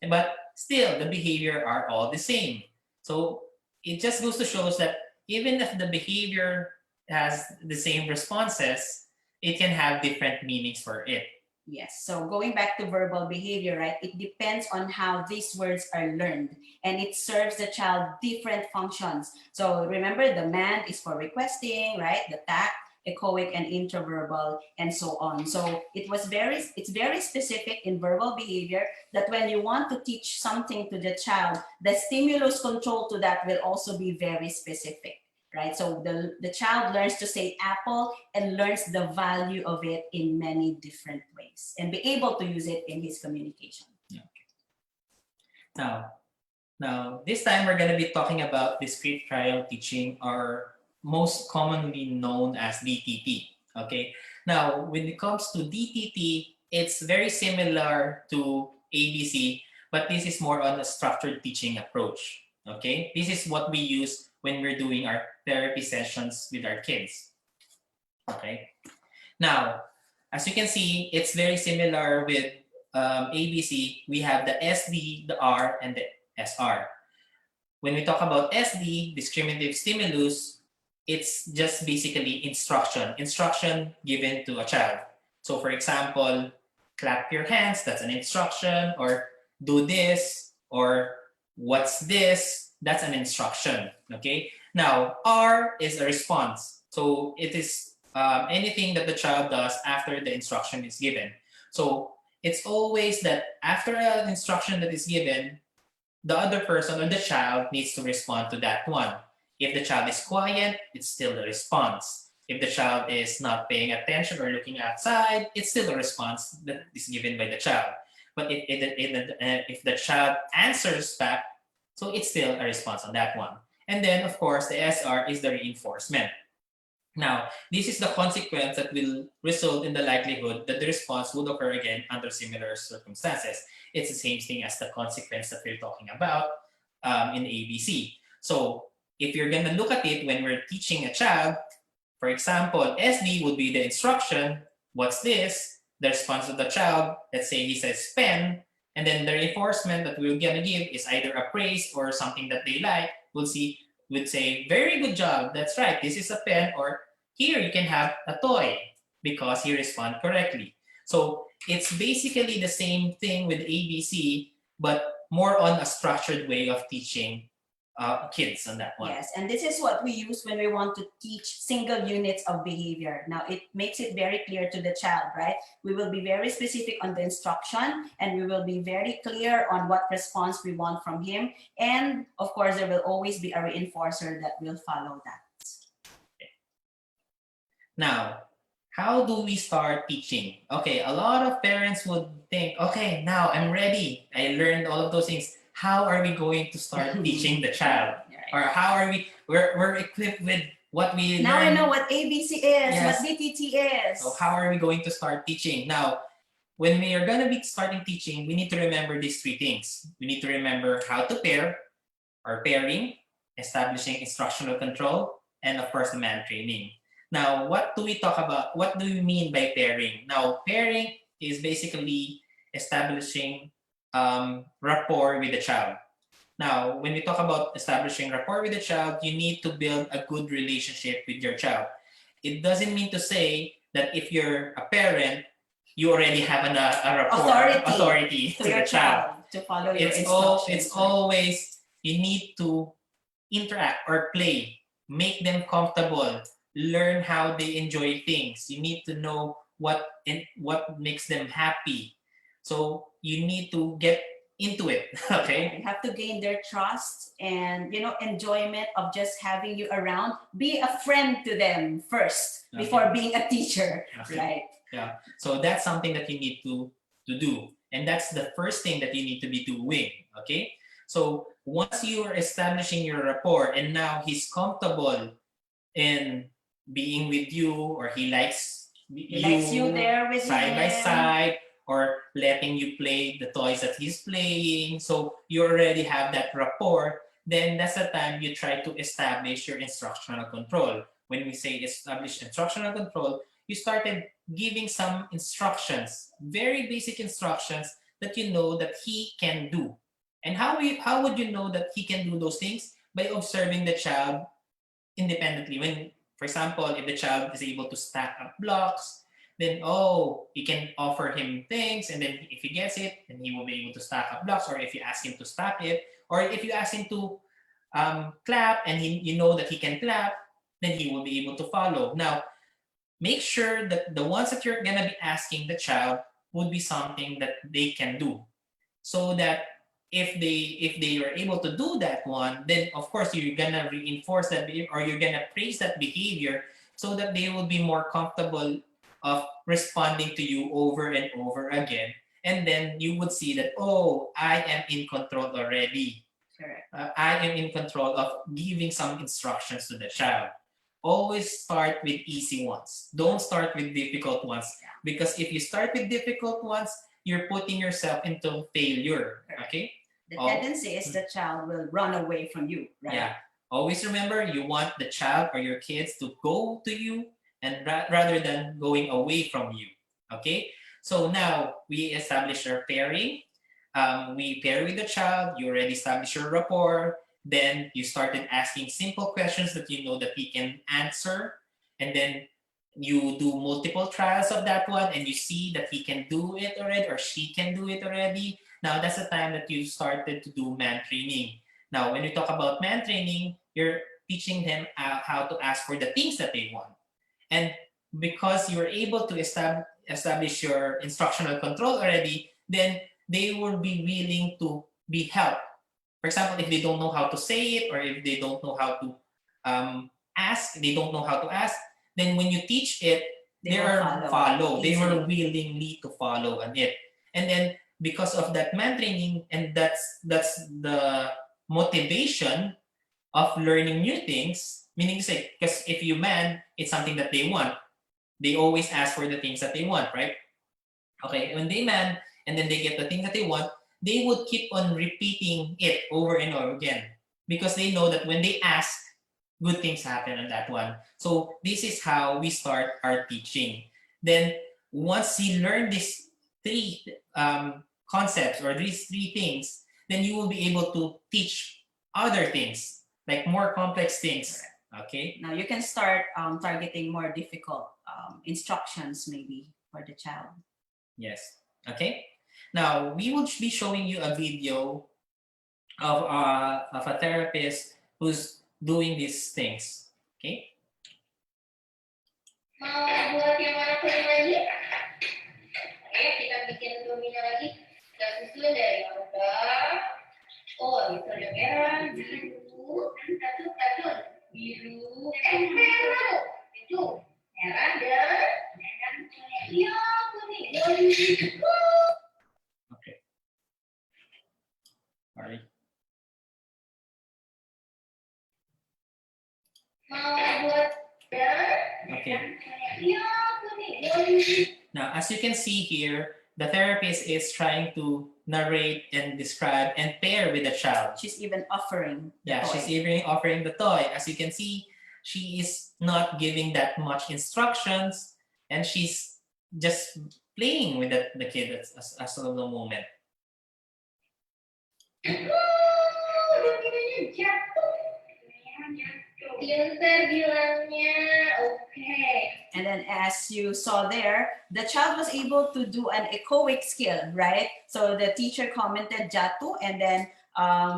But still, the behavior are all the same. So it just goes to show us that even if the behavior has the same responses, it can have different meanings for it. Yes. So going back to verbal behavior, right? It depends on how these words are learned, and it serves the child different functions. So remember, the man is for requesting, right? The tact, echoic, and interverbal, and so on. So it's very specific in verbal behavior that when you want to teach something to the child, the stimulus control to that will also be very specific. Right, so the child learns to say apple and learns the value of it in many different ways and be able to use it in his communication. Okay. Now this time we're going to be talking about discrete trial teaching, or most commonly known as DTT. Okay. Now when it comes to DTT, it's very similar to ABC, but this is more on a structured teaching approach. Okay, this is what we use when we're doing our therapy sessions with our kids. Okay. Now, as you can see, it's very similar with ABC. We have the SD, the R, and the SR. When we talk about SD, discriminative stimulus, it's just basically instruction given to a child. So for example, clap your hands, that's an instruction, or do this, or what's this, that's an instruction. Okay. Now, R is a response. So it is anything that the child does after the instruction is given. So it's always that after an instruction that is given, the other person or the child needs to respond to that one. If the child is quiet, it's still the response. If the child is not paying attention or looking outside, it's still a response that is given by the child. But if the child answers back, so it's still a response on that one. And then, of course, the SR is the reinforcement. Now, this is the consequence that will result in the likelihood that the response would occur again under similar circumstances. It's the same thing as the consequence that we're talking about in ABC. So if you're going to look at it when we're teaching a child, for example, SD would be the instruction, what's this? The response of the child, let's say he says pen, and then the reinforcement that we're going to give is either a praise or something that they like. Would say, very good job, that's right, this is a pen, or here you can have a toy because he responded correctly. So it's basically the same thing with ABC, but more on a structured way of teaching kids on that one. Yes, and this is what we use when we want to teach single units of behavior. Now, it makes it very clear to the child, right? We will be very specific on the instruction, and we will be very clear on what response we want from him. And of course, there will always be a reinforcer that will follow that. Now, how do we start teaching? Okay, a lot of parents would think, okay, now I'm ready. I learned all of those things. How are we going to start teaching the child? Right. Or how are we're equipped with what we Now learned. we know what ABC is, Yes. what DTT is. So how are we going to start teaching? Now, when we are going to be starting teaching, we need to remember these three things. We need to remember how to pair, or pairing, establishing instructional control, and of course, the man training. Now, what do we talk about? What do we mean by pairing? Now, pairing is basically establishing rapport with the child. Now, when we talk about establishing rapport with the child, you need to build a good relationship with your child. It doesn't mean to say that if you're a parent, you already have a rapport, authority to the child. To follow your instructions. It's always, you need to interact or play, make them comfortable, learn how they enjoy things. You need to know what makes them happy. So you need to get into it. Okay. You have to gain their trust and enjoyment of just having you around. Be a friend to them first before being a teacher, right? Yeah. So that's something that you need to do, and that's the first thing that you need to be doing. Okay. So once you are establishing your rapport, and now he's comfortable in being with you, or he likes you there with side him. by side, or letting you play the toys that he's playing. So you already have that rapport. Then that's the time you try to establish your instructional control. When we say establish instructional control, you started giving some instructions, very basic instructions that you know that he can do. And how would you know that he can do those things? By observing the child independently. When, for example, if the child is able to stack up blocks, then you can offer him things, and then if he gets it, then he will be able to stack up blocks. Or if you ask him to stack it, or if you ask him to clap, and you know that he can clap, then he will be able to follow. Now, make sure that the ones that you're gonna be asking the child would be something that they can do, so that if they are able to do that one, then of course you're gonna reinforce that behavior, or you're gonna praise that behavior, so that they will be more comfortable of responding to you over and over again. And then you would see that, I am in control already. Correct. I am in control of giving some instructions to the child. Always start with easy ones. Don't start with difficult ones. Because if you start with difficult ones, you're putting yourself into failure. Okay? The tendency is the child will run away from you, right? Yeah. Always remember, you want the child or your kids to go to you, and rather than going away from you. Okay? So now we establish our pairing. We pair with the child. You already established your rapport. Then you started asking simple questions that you know that he can answer. And then you do multiple trials of that one, and you see that he can do it already, or she can do it already. Now that's the time that you started to do man training. Now, when we talk about man training, you're teaching them how to ask for the things that they want. And because you're able to establish your instructional control already, then they will be willing to be helped. For example, if they don't know how to say it, or if they don't know how to ask, they don't know how to ask, then when you teach it, they will follow. They were willingly to follow on it. And then because of that man training, and that's the motivation of learning new things, meaning to say, because if you man, it's something that they want. They always ask for the things that they want, right? Okay, when they man, and then they get the thing that they want, they would keep on repeating it over and over again, because they know that when they ask, good things happen on that one. So this is how we start our teaching. Then once you learn these three concepts, or these three things, then you will be able to teach other things, like more complex things. Okay. Now you can start targeting more difficult instructions maybe for the child. Yes. Okay. Now we will be showing you a video of a therapist who's doing these things. Okay. Mau buat yang warna kuning lagi? Ayo kita bikin domino lagi. Kita susun dari warna. Oh, itu ada merah, biru, satu, biru, merah, itu merah dan iya kuning. Okay. Sorry. Mau buat Okay. iya kuning. Now, as you can see here, the therapist is trying to narrate and describe and pair with the child. She's even offering. Yeah, she's even offering the toy. As you can see, she is not giving that much instructions, and she's just playing with the kid as of the moment. Pintar bilangnya, okay. And then as you saw there, the child was able to do an echoic skill, right? So the teacher commented jatu, and then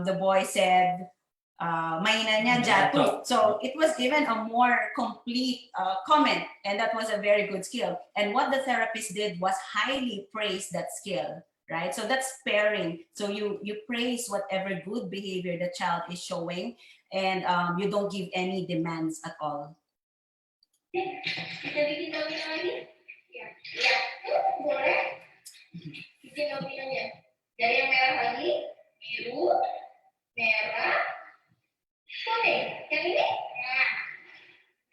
the boy said, mainan niya jatu. So it was given a more complete comment, and that was a very good skill. And what the therapist did was highly praise that skill, right? So that's pairing. So you praise whatever good behavior the child is showing, and you don't give any demands at all. Kita bikin domino lagi? Ya. Boleh. Bikin dominonya. Dari yang merah lagi, biru, merah, kuning. Yang ini?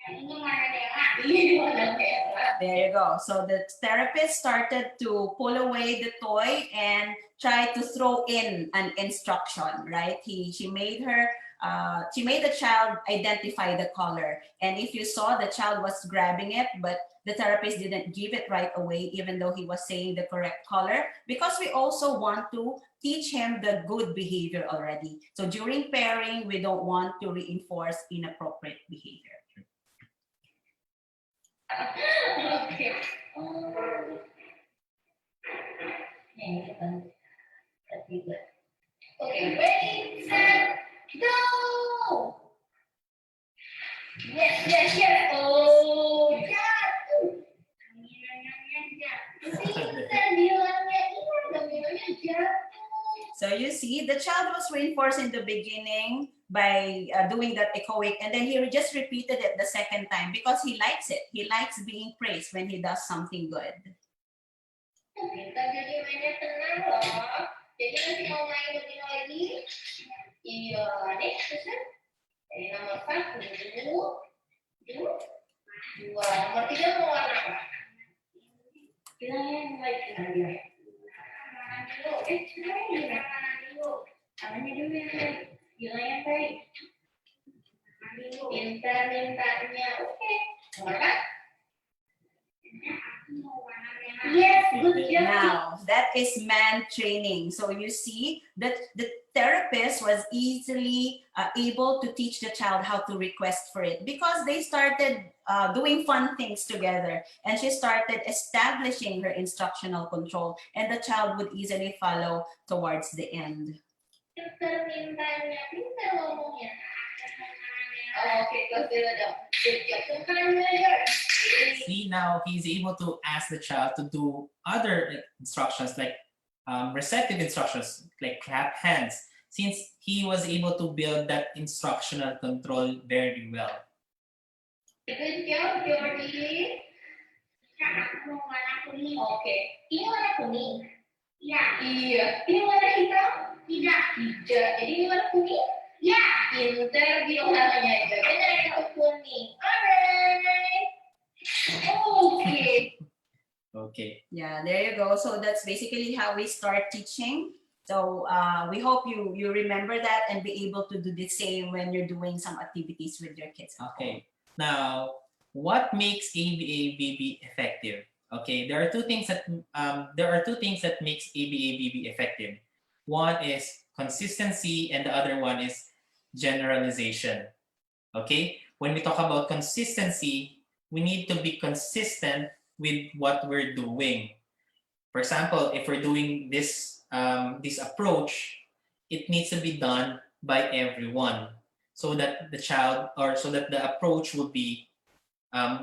Yang ini mana merah? Ini mana merah. There you go. So the therapist started to pull away the toy and try to throw in an instruction, right? She made the child identify the color. And if you saw, the child was grabbing it, but the therapist didn't give it right away, even though he was saying the correct color, because we also want to teach him the good behavior already. So during pairing, we don't want to reinforce inappropriate behavior. Okay. Okay, ready, set, go! Yes. Oh, jatuh. Pintar bilangnya, iya dominonya jatuh. So you see, the child was reinforced in the beginning by doing that echoic, and then he just repeated it the second time because he likes it. He likes being praised when he does something good. Pintar jadi mainnya tenang loh. Jadi nanti mau main domino lagi? Iya, nih susun. Dari nomor 1, 2, nomor 3 mau warna apa? Bilangnya yang baik dia. Namanya dulu yang baik. Bilang yang baik. Pintar mintanya. Oke. Warna? Yes, good job. Now, that is man training. So you see that the therapist was easily able to teach the child how to request for it because they started doing fun things together, and she started establishing her instructional control, and the child would easily follow towards the end. Pintar mintanya, pintar ngomongnya. Okay, go do it. Good job. See, now he's able to ask the child to do other instructions like receptive instructions like clap hands, since he was able to build that instructional control very well. Good job, Jordi. Aku mau warna kuning. Okay. Ini warna kuning. Iya. Ini warna hitam? Tidak. Jadi ini warna kuning? Ya. Pintar bilang warnanya aja. Benar itu kuning. Alright. Okay. Yeah, there you go. So that's basically how we start teaching. So we hope you remember that and be able to do the same when you're doing some activities with your kids. Okay. Now, what makes ABA-BB effective? Okay, there are two things that makes ABA-BB effective. One is consistency, and the other one is generalization. Okay, when we talk about consistency, we need to be consistent with what we're doing. For example, if we're doing this approach, it needs to be done by everyone, so that the child, or so that the approach would be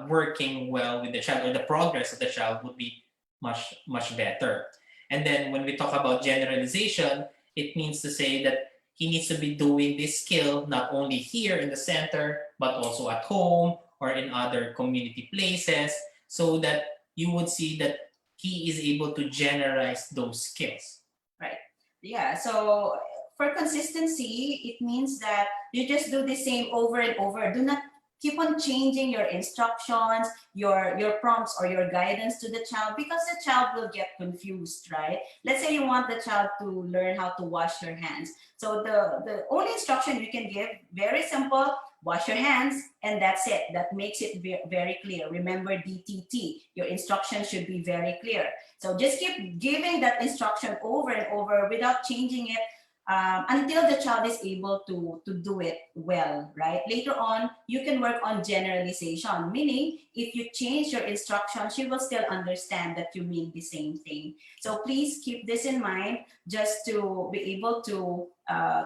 working well with the child, or the progress of the child would be much better. And then when we talk about generalization, it means to say that he needs to be doing this skill not only here in the center, but also at home or in other community places, so that you would see that he is able to generalize those skills. Right. Yeah. So for consistency, it means that you just do the same over and over. Do not keep on changing your instructions, your prompts or your guidance to the child, because the child will get confused, right? Let's say you want the child to learn how to wash your hands. So the only instruction you can give, very simple, wash your hands, and that's it. That makes it very clear. Remember DTT, your instruction should be very clear. So just keep giving that instruction over and over without changing it, until the child is able to do it well, right? Later on, you can work on generalization, meaning if you change your instruction, she will still understand that you mean the same thing. So please keep this in mind, just to be able to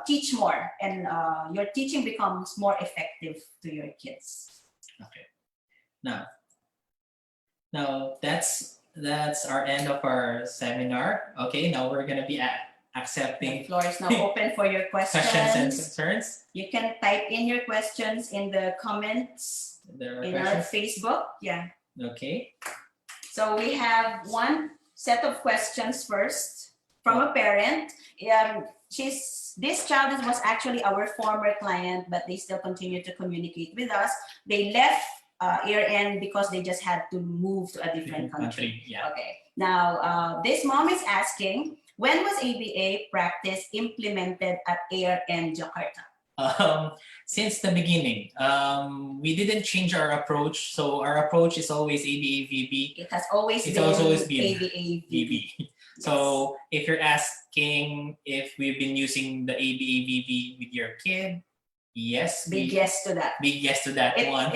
teach more, and your teaching becomes more effective to your kids. Okay. Now that's our end of our seminar. Okay, now we're gonna be accepting The floor is now open for your questions. questions and concerns. You can type in your questions in the comments There are in our questions. Facebook. Yeah. Okay. So we have one set of questions first from a parent. This child was actually our former client, but they still continue to communicate with us. They left year end because they just had to move to a different country. Yeah. Okay. Now, this mom is asking, when was ABA practice implemented at ARN Jakarta? Since the beginning, we didn't change our approach. So our approach is always ABA VB. It has always It's been always been ABA VB. VB. So if you're asking if we've been using the ABA VB with your kid, yes. Big yes to that. Big yes to that one.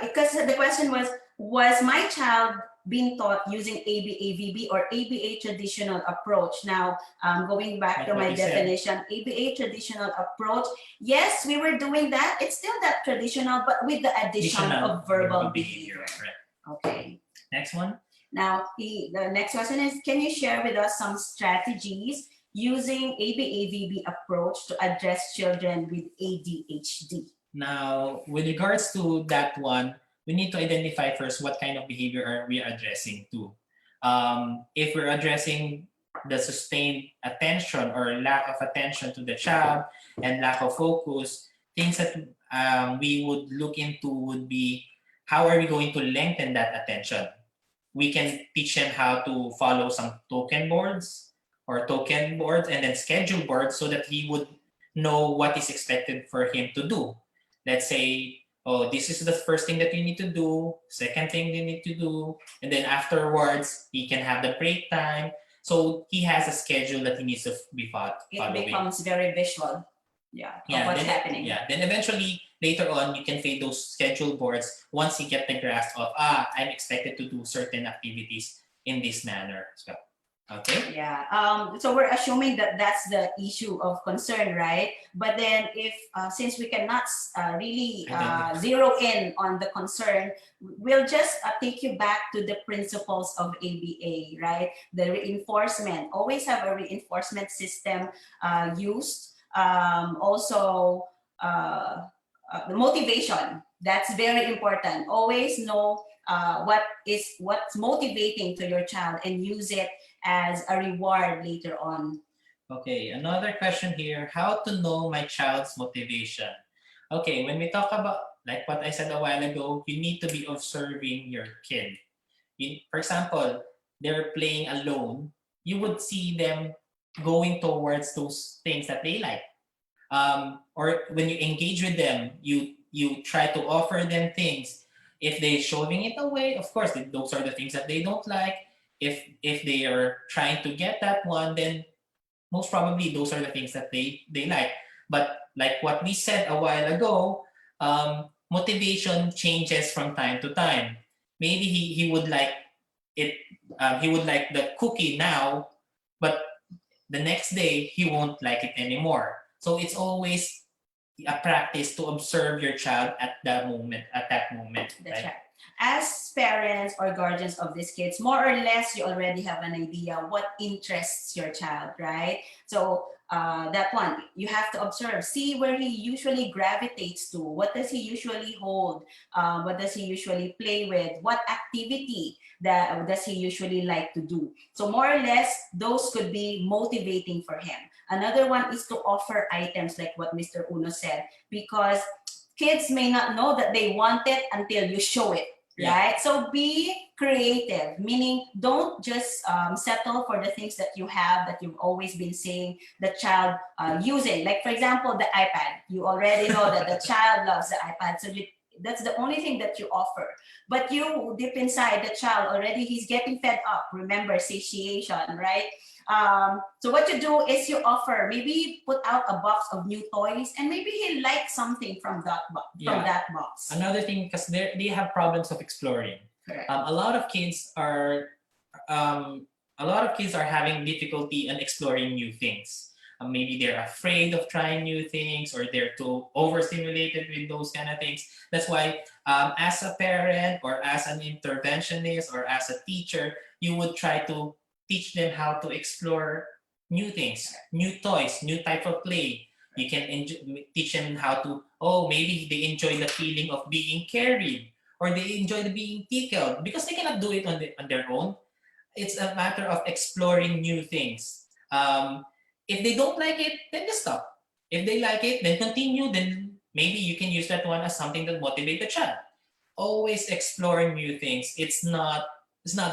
Because the question was my child being taught using ABA VB or ABA traditional approach? Now, going back Like to what my you said. definition, ABA traditional approach, yes, we were doing that. It's still that traditional, but with the addition of verbal behavior. Right. Okay. Next one. Now, the next question is, can you share with us some strategies using ABA VB approach to address children with ADHD? Now, with regards to that one, we need to identify first what kind of behavior are we addressing to. If we're addressing the sustained attention or lack of attention to the child and lack of focus, things that we would look into would be, how are we going to lengthen that attention? We can teach them how to follow some token boards and then schedule boards, so that he would know what is expected for him to do. Let's say, oh, this is the first thing that you need to do, second thing you need to do, and then afterwards he can have the break time. So he has a schedule that he needs to be following. It becomes very visual, of what's happening. Yeah, then eventually later on you can fade those schedule boards once you get the grasp of, I'm expected to do certain activities in this manner. So, okay. Yeah. So we're assuming that that's the issue of concern, right? But then if since we cannot really zero in on the concern, we'll just take you back to the principles of ABA, right? The reinforcement. Always have a reinforcement system used. Also, the motivation. That's very important. Always know what's motivating to your child and use it as a reward later on. Okay, another question here. How to know my child's motivation? Okay, when we talk about, like what I said a while ago, you need to be observing your kid. For example, they're playing alone. You would see them going towards those things that they like. Or when you engage with them, you try to offer them things. If they're shoving it away, of course, those are the things that they don't like. If they are trying to get that one, then most probably those are the things that they like. But like what we said a while ago, motivation changes from time to time. Maybe he would like it. He would like the cookie now, but the next day he won't like it anymore. So it's always a practice to observe your child at that moment. That's Right? right. As parents or guardians of these kids, more or less, you already have an idea what interests your child, right? So that one, you have to observe, see where he usually gravitates to. What does he usually hold? What does he usually play with? What activity that does he usually like to do? So more or less, those could be motivating for him. Another one is to offer items like what Mr. Uno said, because kids may not know that they want it until you show it, right? So be creative, meaning don't just settle for the things that you have, that you've always been seeing the child using. Like, for example, the iPad. You already know that the child loves the iPad. So that's the only thing that you offer. But you, deep inside the child, already he's getting fed up. Remember, satiation, right? So what you do is you offer, maybe put out a box of new toys, and maybe he likes something from that box. Another thing, because they have problems of exploring. Correct. A lot of kids are having difficulty in exploring new things. Maybe they're afraid of trying new things, or they're too overstimulated with those kind of things. That's why, as a parent or as an interventionist or as a teacher, you would try to teach them how to explore new things, new toys, new type of play. You can teach them how to, maybe they enjoy the feeling of being carried, or they enjoy the being tickled, because they cannot do it on their own. It's a matter of exploring new things. If they don't like it, then just stop. If they like it, then continue. Then maybe you can use that one as something that motivates the child. Always explore new things. It's not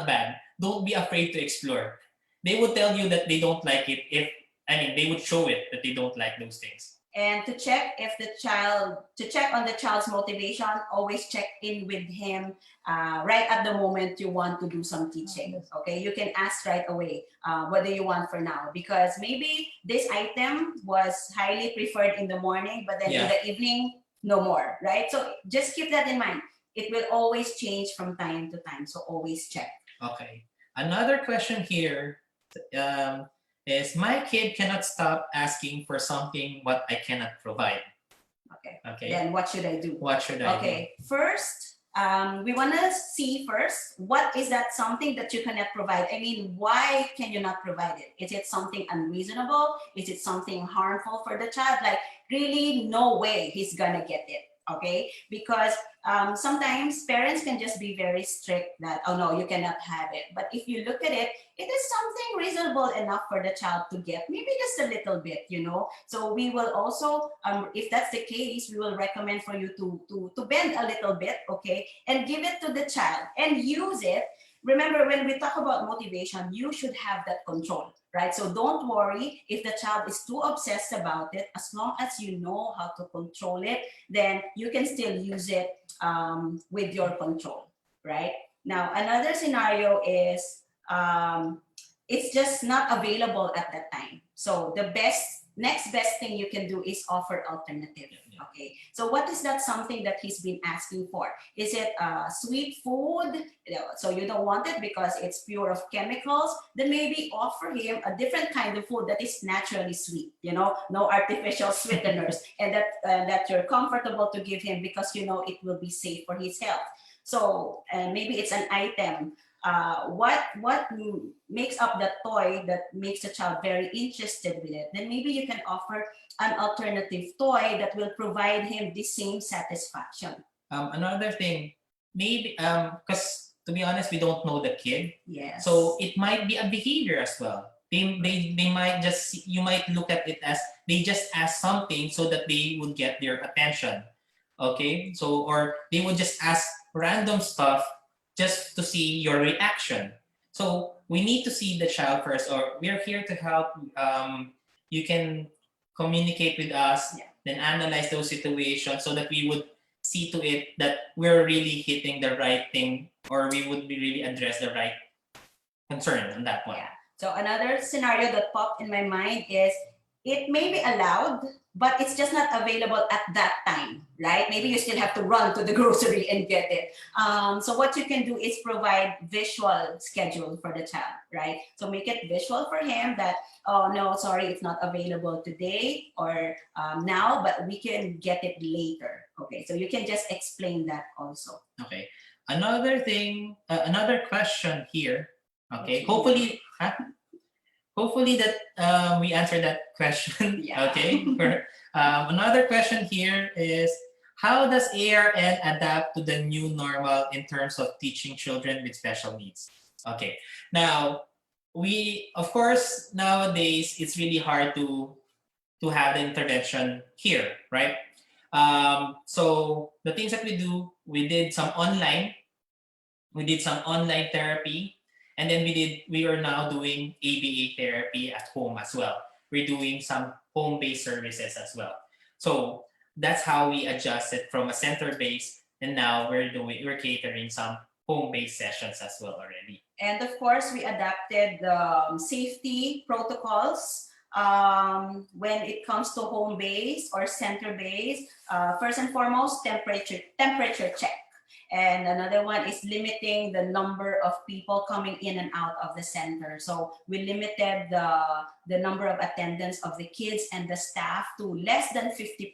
bad. Don't be afraid to explore. They would tell you that they don't like it if, they would show it that they don't like those things. And to check on the child's motivation, always check in with him right at the moment you want to do some teaching. Okay, you can ask right away, what do you want for now? Because maybe this item was highly preferred in the morning, but then in the evening, no more, right? So just keep that in mind. It will always change from time to time, so always check. Okay. Another question here is, my kid cannot stop asking for something what I cannot provide. Okay. Then what should I do? What should I do? Okay. First, we want to see first, what is that something that you cannot provide? Why can you not provide it? Is it something unreasonable? Is it something harmful for the child? Like, really, no way he's gonna get it. Okay, because sometimes parents can just be very strict that, oh no, you cannot have it. But if you look at it, it is something reasonable enough for the child to get, maybe just a little bit, So we will also, if that's the case, we will recommend for you to bend a little bit, okay, and give it to the child and use it. Remember, when we talk about motivation, you should have that control, right? So don't worry if the child is too obsessed about it. As long as you know how to control it, then you can still use it with your control, right? Now, another scenario is it's just not available at that time. So the next best thing you can do is offer alternative. Okay, so what is that something that he's been asking for? Is it sweet food? So you don't want it because it's pure of chemicals? Then maybe offer him a different kind of food that is naturally sweet, no artificial sweeteners, and that you're comfortable to give him because it will be safe for his health. So maybe it's an item. What makes up that toy that makes the child very interested with it? Then maybe you can offer an alternative toy that will provide him the same satisfaction. Another thing, maybe because to be honest, we don't know the kid. Yes. So it might be a behavior as well. They might you might look at it as they just ask something so that they would get their attention. Okay, so or they would just ask random stuff just to see your reaction. So we need to see the child first, or we're here to help. You can communicate with us, then analyze those situations so that we would see to it that we're really hitting the right thing, or we would be really address the right concern on that one. Yeah. So another scenario that popped in my mind is, it may be allowed, but it's just not available at that time, right? Maybe you still have to run to the grocery and get it. So what you can do is provide visual schedule for the child, right? So make it visual for him that, oh no, sorry, it's not available today or now, but we can get it later. Okay, so you can just explain that also. Okay. Another thing, another question here. Okay. Hopefully, hopefully that we answered that question. Yeah. Okay. Another question here is, how does ARN adapt to the new normal in terms of teaching children with special needs? Okay. Now, we, of course, nowadays it's really hard to have the intervention here, right? So the things that we do, we did some online therapy, and then we are now doing ABA therapy at home as well. We're doing some home-based services as well. So that's how we adjusted from a center-based, and now we're catering some home-based sessions as well already. And of course, we adapted the safety protocols when it comes to home base or center base. First and foremost, temperature check. And another one is limiting the number of people coming in and out of the center. So we limited the number of attendance of the kids and the staff to less than 50%.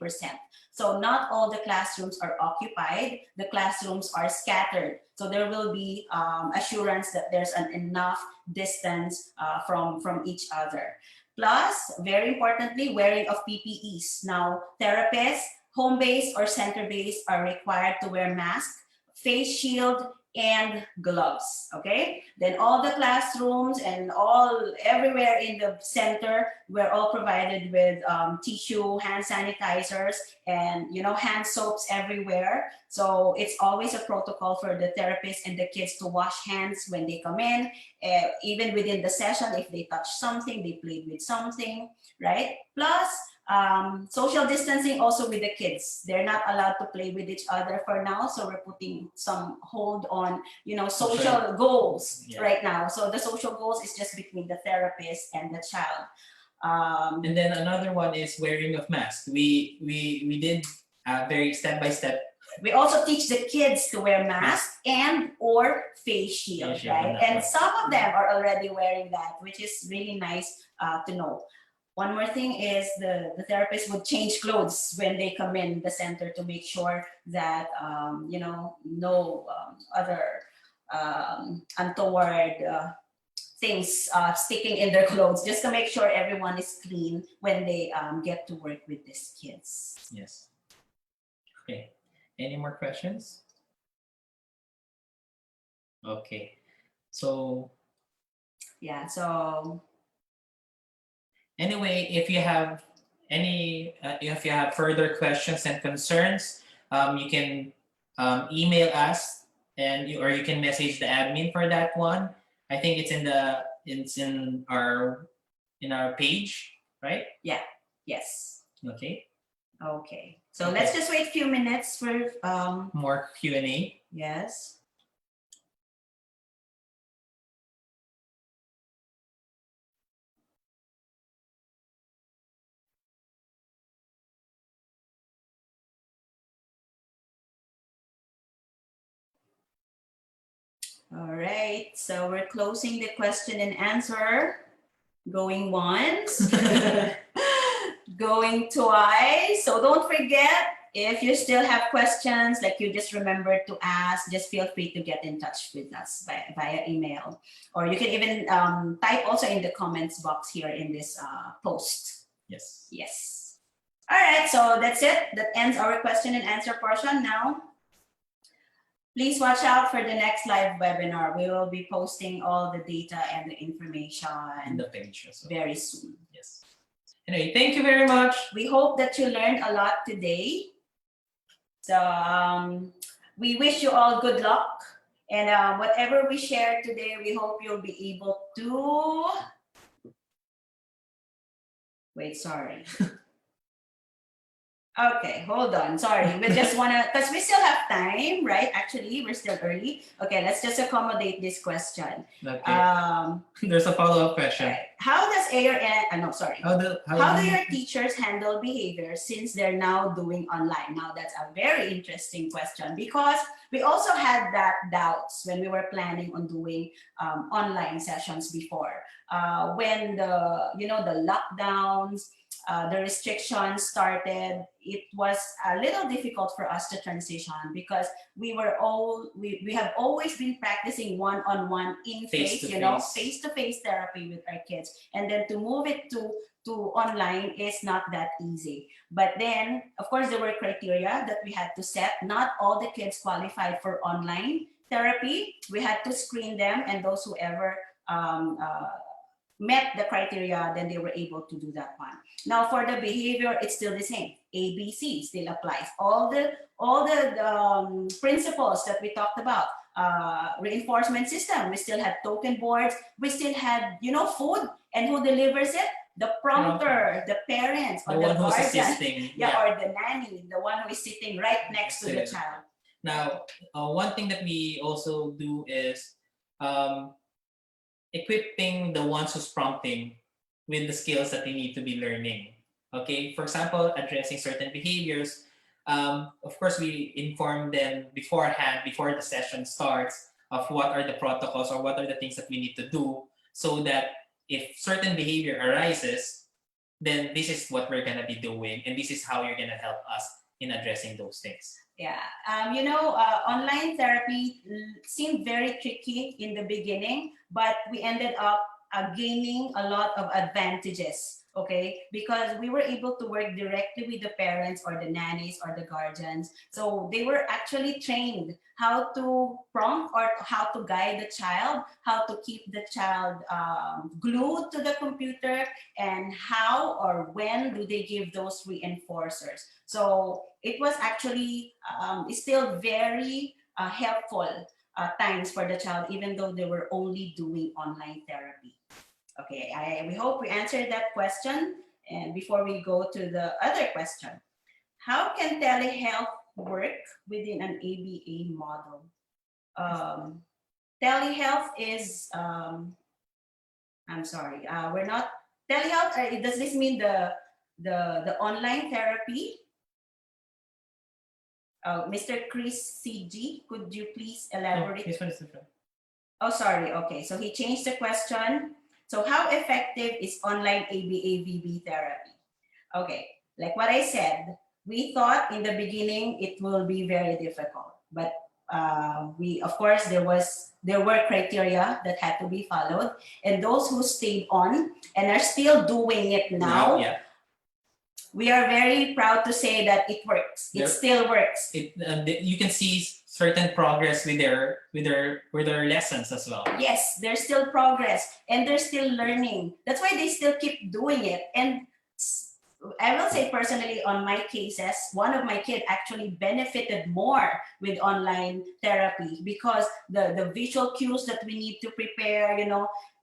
So not all the classrooms are occupied. The classrooms are scattered. So there will be assurance that there's an enough distance from each other. Plus, very importantly, wearing of PPEs. Now, therapists, home-based or center-based are required to wear masks, face shield, and gloves, okay? Then all the classrooms and everywhere in the center, we're all provided with tissue, hand sanitizers, and hand soaps everywhere. So it's always a protocol for the therapist and the kids to wash hands when they come in, even within the session. If they touch something, they played with something, right? Plus, social distancing also with the kids. They're not allowed to play with each other for now, so we're putting some hold on social goals right now. So the social goals is just between the therapist and the child. And then another one is wearing of masks. We did very step by step. We also teach the kids to wear masks and or face shield, right? And some of them are already wearing that, which is really nice to know. One more thing is the therapist would change clothes when they come in the center to make sure that no other untoward things sticking in their clothes, just to make sure everyone is clean when they get to work with these kids. Yes. Okay. Any more questions? Okay. So. Yeah. So. Anyway, if you have if you have further questions and concerns, you can email us, or you can message the admin for that one. I think it's in our page, right? Yeah. Yes. Okay. Okay. So let's just wait a few minutes for more Q&A. Yes. All right, so we're closing the question and answer. Going once, going twice. So don't forget, if you still have questions, like you just remembered to ask, just feel free to get in touch with us via email. Or you can even type also in the comments box here in this post. Yes. Yes. All right, so that's it. That ends our question and answer portion now. Please watch out for the next live webinar. We will be posting all the data and the information in the page as well very soon. Yes. Anyway, thank you very much. We hope that you learned a lot today. So we wish you all good luck. And whatever we shared today, we hope you'll be able to... Wait, sorry. Okay, hold on. Sorry, we just wanna, because we still have time, right? Actually, we're still early. Okay, let's just accommodate this question. Okay. Um, There's a follow-up question. how does no, sorry. How How do your teachers handle behavior since they're now doing online? Now that's a very interesting question because we also had that doubts when we were planning on doing online sessions before. When the lockdowns, the restrictions started, it was a little difficult for us to transition because we have always been practicing one-on-one in face, face-to-face therapy with our kids, and then to move it to online is not that easy. But then, of course, there were criteria that we had to set. Not all the kids qualified for online therapy. We had to screen them, and those who ever met the criteria, then they were able to do that one. Now for the behavior, it's still the same. ABC still applies. All the principles that we talked about, reinforcement system, we still had token boards, we still had food, and who delivers it? The prompter, the parents, or the guardian, or the nanny, the one who is sitting right next to the child. Now, one thing that we also do is equipping the ones who's prompting with the skills that they need to be learning. Okay, for example, addressing certain behaviors. Of course, we inform them beforehand, before the session starts, of what are the protocols or what are the things that we need to do so that if certain behavior arises, then this is what we're going to be doing and this is how you're going to help us in addressing those things. Yeah, online therapy seemed very tricky in the beginning, but we ended up gaining a lot of advantages, okay? Because we were able to work directly with the parents or the nannies or the guardians. So they were actually trained how to prompt or how to guide the child, how to keep the child glued to the computer, and how or when do they give those reinforcers. So it was actually still very helpful times for the child, even though they were only doing online therapy. Okay, we hope we answered that question. And before we go to the other question, how can telehealth work within an ABA model? Telehealth is, I'm sorry, we're not, telehealth, does this mean the online therapy? Mr. Chris CG, could you please elaborate? This one is different. Oh, sorry. Okay, so he changed the question. So how effective is online ABA-VB therapy? Okay, like what I said, we thought in the beginning it will be very difficult, but of course, there were criteria that had to be followed, and those who stayed on and are still doing it now, we are very proud to say that it works. It still works. You can see certain progress with their lessons as well. Yes, there's still progress and they're still learning. That's why they still keep doing it. And I will say personally, on my cases, one of my kids actually benefited more with online therapy because the visual cues that we need to prepare,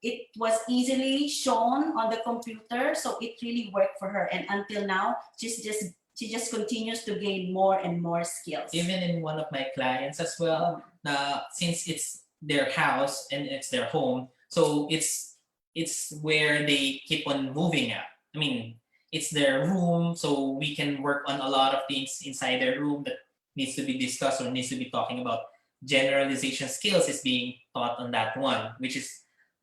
it was easily shown on the computer, so it really worked for her. And until now, she just continues to gain more and more skills. Even in one of my clients as well, since it's their house and it's their home, so it's where they keep on moving at. I mean, it's their room, so we can work on a lot of things inside their room that needs to be discussed or needs to be talking about. Generalization skills is being taught on that one, which is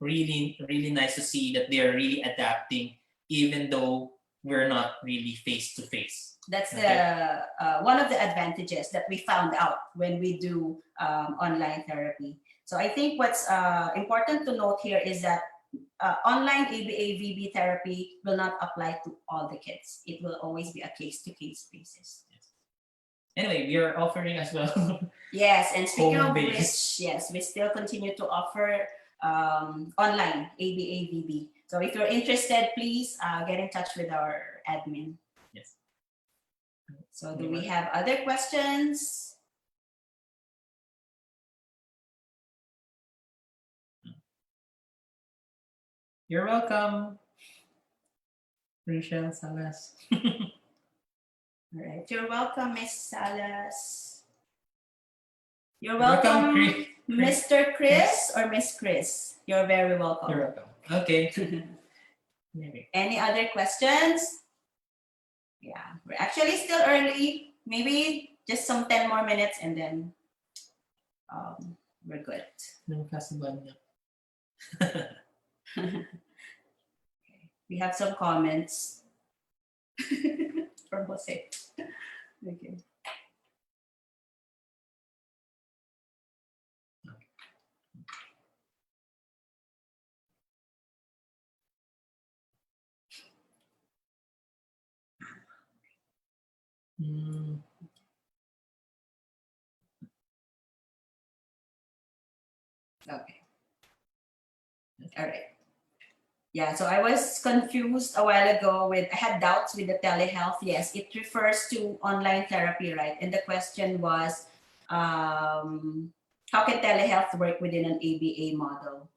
really, really nice to see that they're really adapting, even though we're not really face to face. That's the one of the advantages that we found out when we do online therapy. So I think what's important to note here is that online ABA-VB therapy will not apply to all the kids. It will always be a case-to-case basis. Yes. Anyway, we are offering as well. Yes, and speaking of which, home-based. yes, we still continue to offer online ABA-VB. So if you're interested, please get in touch with our admin. Yes. So do we have other questions? You're welcome, Rachel Salas. All right. You're welcome, Miss Salas. You're Welcome, welcome, Chris. Mr. Chris or Miss Chris. You're very welcome. You're welcome. Okay. Maybe. Any other questions? Yeah, we're actually still early. Maybe just some 10 more minutes and then we're good. We have some comments from Jose. Okay. Okay. All right. Yeah, so I was confused a while ago I had doubts with the telehealth. Yes, it refers to online therapy, right? And the question was, how can telehealth work within an ABA model?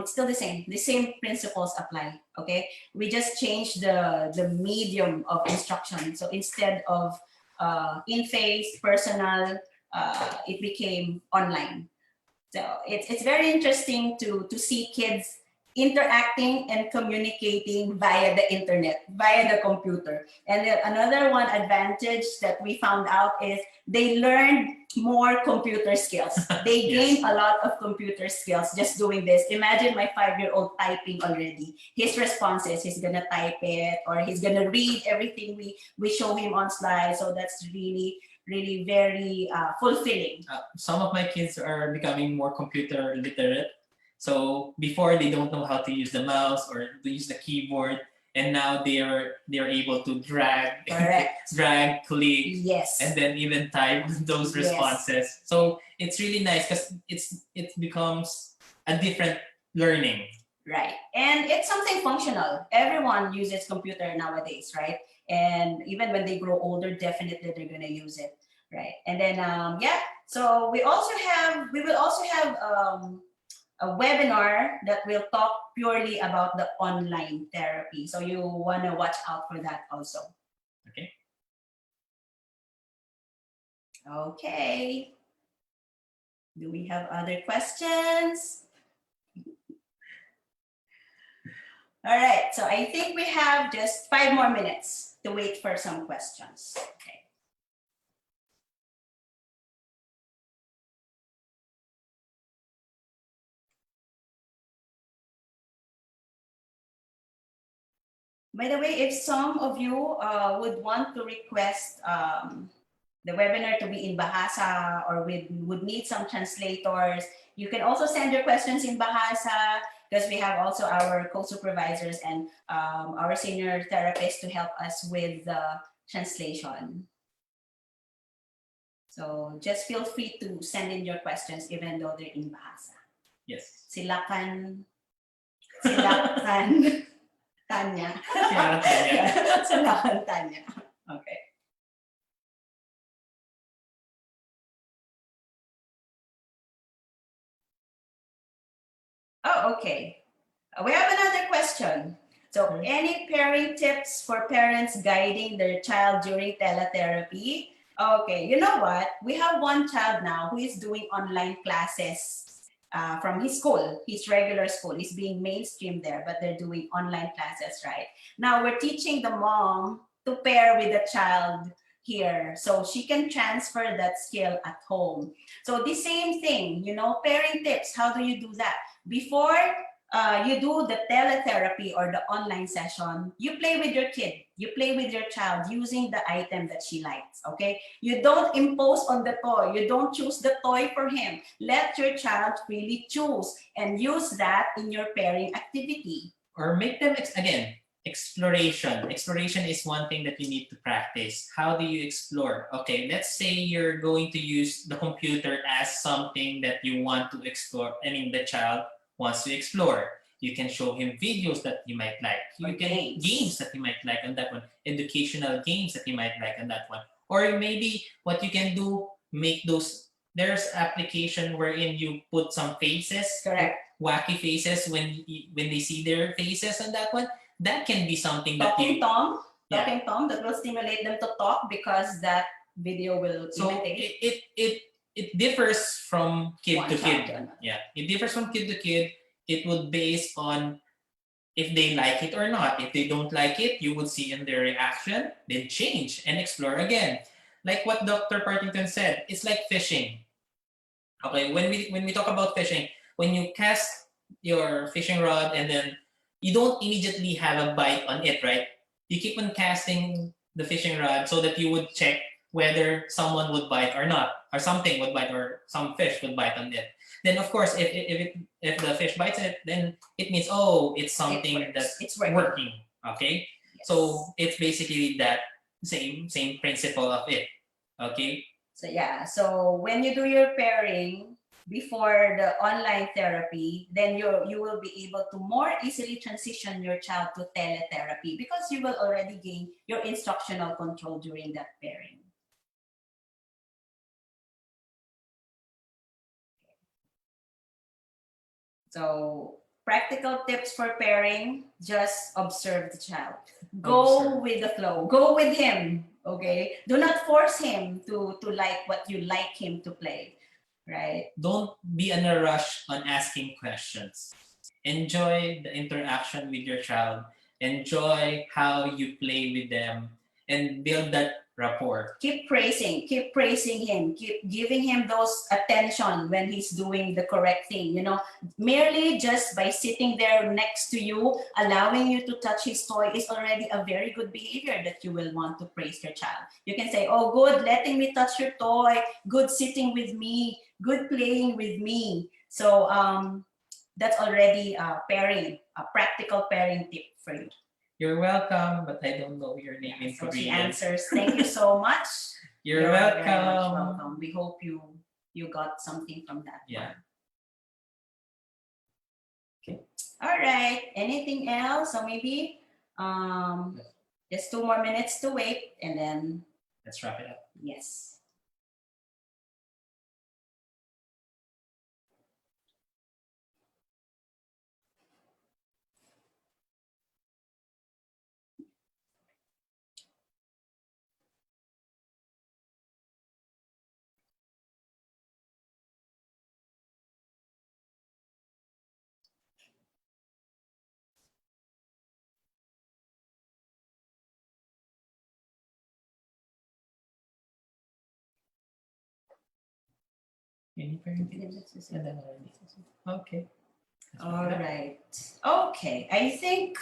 It's still the same. The same principles apply, okay? We just changed the medium of instruction. So instead of in-face, personal, it became online. So it's very interesting to see kids interacting and communicating via the internet, via the computer. And then another one advantage that we found out is they learned more computer skills. They gained a lot of computer skills just doing this. Imagine my 5-year-old typing already. His responses, he's gonna type it or he's gonna read everything we show him on slides. So that's really very fulfilling. Some of my kids are becoming more computer literate. So before they don't know how to use the mouse or to use the keyboard, and now they are able to drag, click, yes, and then even type those responses. Yes. So it's really nice because it becomes a different learning. Right, and it's something functional. Everyone uses computer nowadays, right? And even when they grow older, definitely they're gonna use it, right? And then so we will also have a webinar that will talk purely about the online therapy. So you wanna watch out for that also. Okay. Okay. Do we have other questions? All right, so I think we have just 5 more minutes to wait for some questions. Okay. By the way, if some of you would want to request the webinar to be in Bahasa or would need some translators, you can also send your questions in Bahasa because we have also our co-supervisors and our senior therapists to help us with the translation. So just feel free to send in your questions even though they're in Bahasa. Yes. Silakan Tanya. Silakan Tanya. Okay. Oh, okay. We have another question. So, any pairing tips for parents guiding their child during teletherapy? Okay, you know what? We have one child now who is doing online classes from his school, his regular school. He's being mainstreamed there, but they're doing online classes, right? Now, we're teaching the mom to pair with the child here so she can transfer that skill at home. So the same thing, pairing tips. How do you do that? Before you do the teletherapy or the online session, you play with your kid, you play with your child using the item that she likes, okay? You don't impose on the toy, you don't choose the toy for him. Let your child really choose and use that in your pairing activity. Or make them, again, exploration. Exploration is one thing that you need to practice. How do you explore? Okay, let's say you're going to use the computer as something that you want to explore. I mean, the child wants to explore. You can show him videos that he might like. You can games that he might like on that one. Educational games that he might like on that one. Or maybe what you can do, make those, there's application wherein you put some faces. Correct. Wacky faces when they see their faces on that one. That can be something that Talking Tom? Yeah. talking tom that will stimulate them to talk, because that video will So imitate it differs from kid one to child kid. to another. Yeah, it differs from kid to kid. It would base on if they like it or not. If they don't like it, you would see in their reaction, then change and explore again. Like what Dr. Partington said, it's like fishing. Okay, when we talk about fishing, when you cast your fishing rod and then you don't immediately have a bite on it, right? You keep on casting the fishing rod so that you would check whether someone would bite or not, or something would bite, or some fish would bite on it. Then of course, if the fish bites it, then it means, oh, it's something It works. that's It's working. working. Okay, Yes. so it's basically that same principle of it. Okay. So yeah, so when you do your pairing before the online therapy, then you will be able to more easily transition your child to teletherapy, because you will already gain your instructional control during that pairing. So practical tips for pairing: just observe the child. Go Observe. with the flow. Go with him. Okay. Do not force him to like what you like him to play. Right. Don't be in a rush on asking questions. Enjoy the interaction with your child. Enjoy how you play with them and build that rapport. Keep praising him, keep giving him those attention when he's doing the correct thing. Merely just by sitting there next to you, allowing you to touch his toy is already a very good behavior that you will want to praise your child. You can say, oh, good letting me touch your toy, good sitting with me, good playing with me. So that's already pairing, a practical pairing tip for you. You're welcome, but I don't know your name in So Korean. she answers, thank you so much. You're very much welcome. welcome. We hope you got something from that. Yeah. Okay. All right. Anything else? So maybe just 2 more minutes to wait, and then Let's wrap it up. yes. Any parenting? Okay. All right. Okay. I think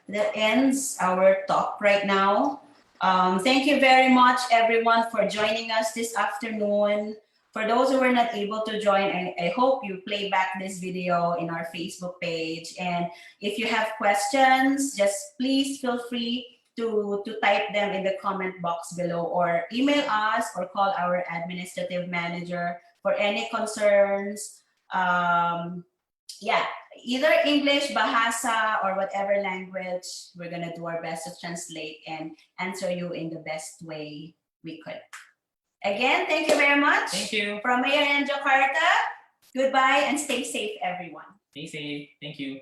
that ends our talk right now. Thank you very much, everyone, for joining us this afternoon. For those who were not able to join, I hope you play back this video in our Facebook page. And if you have questions, just please feel free to type them in the comment box below, or email us or call our administrative manager for any concerns. Yeah, either English, Bahasa, or whatever language, we're going to do our best to translate and answer you in the best way we could. Again, thank you very much. Thank you. From Mayor and Jakarta, goodbye and stay safe, everyone. Stay safe. Thank you.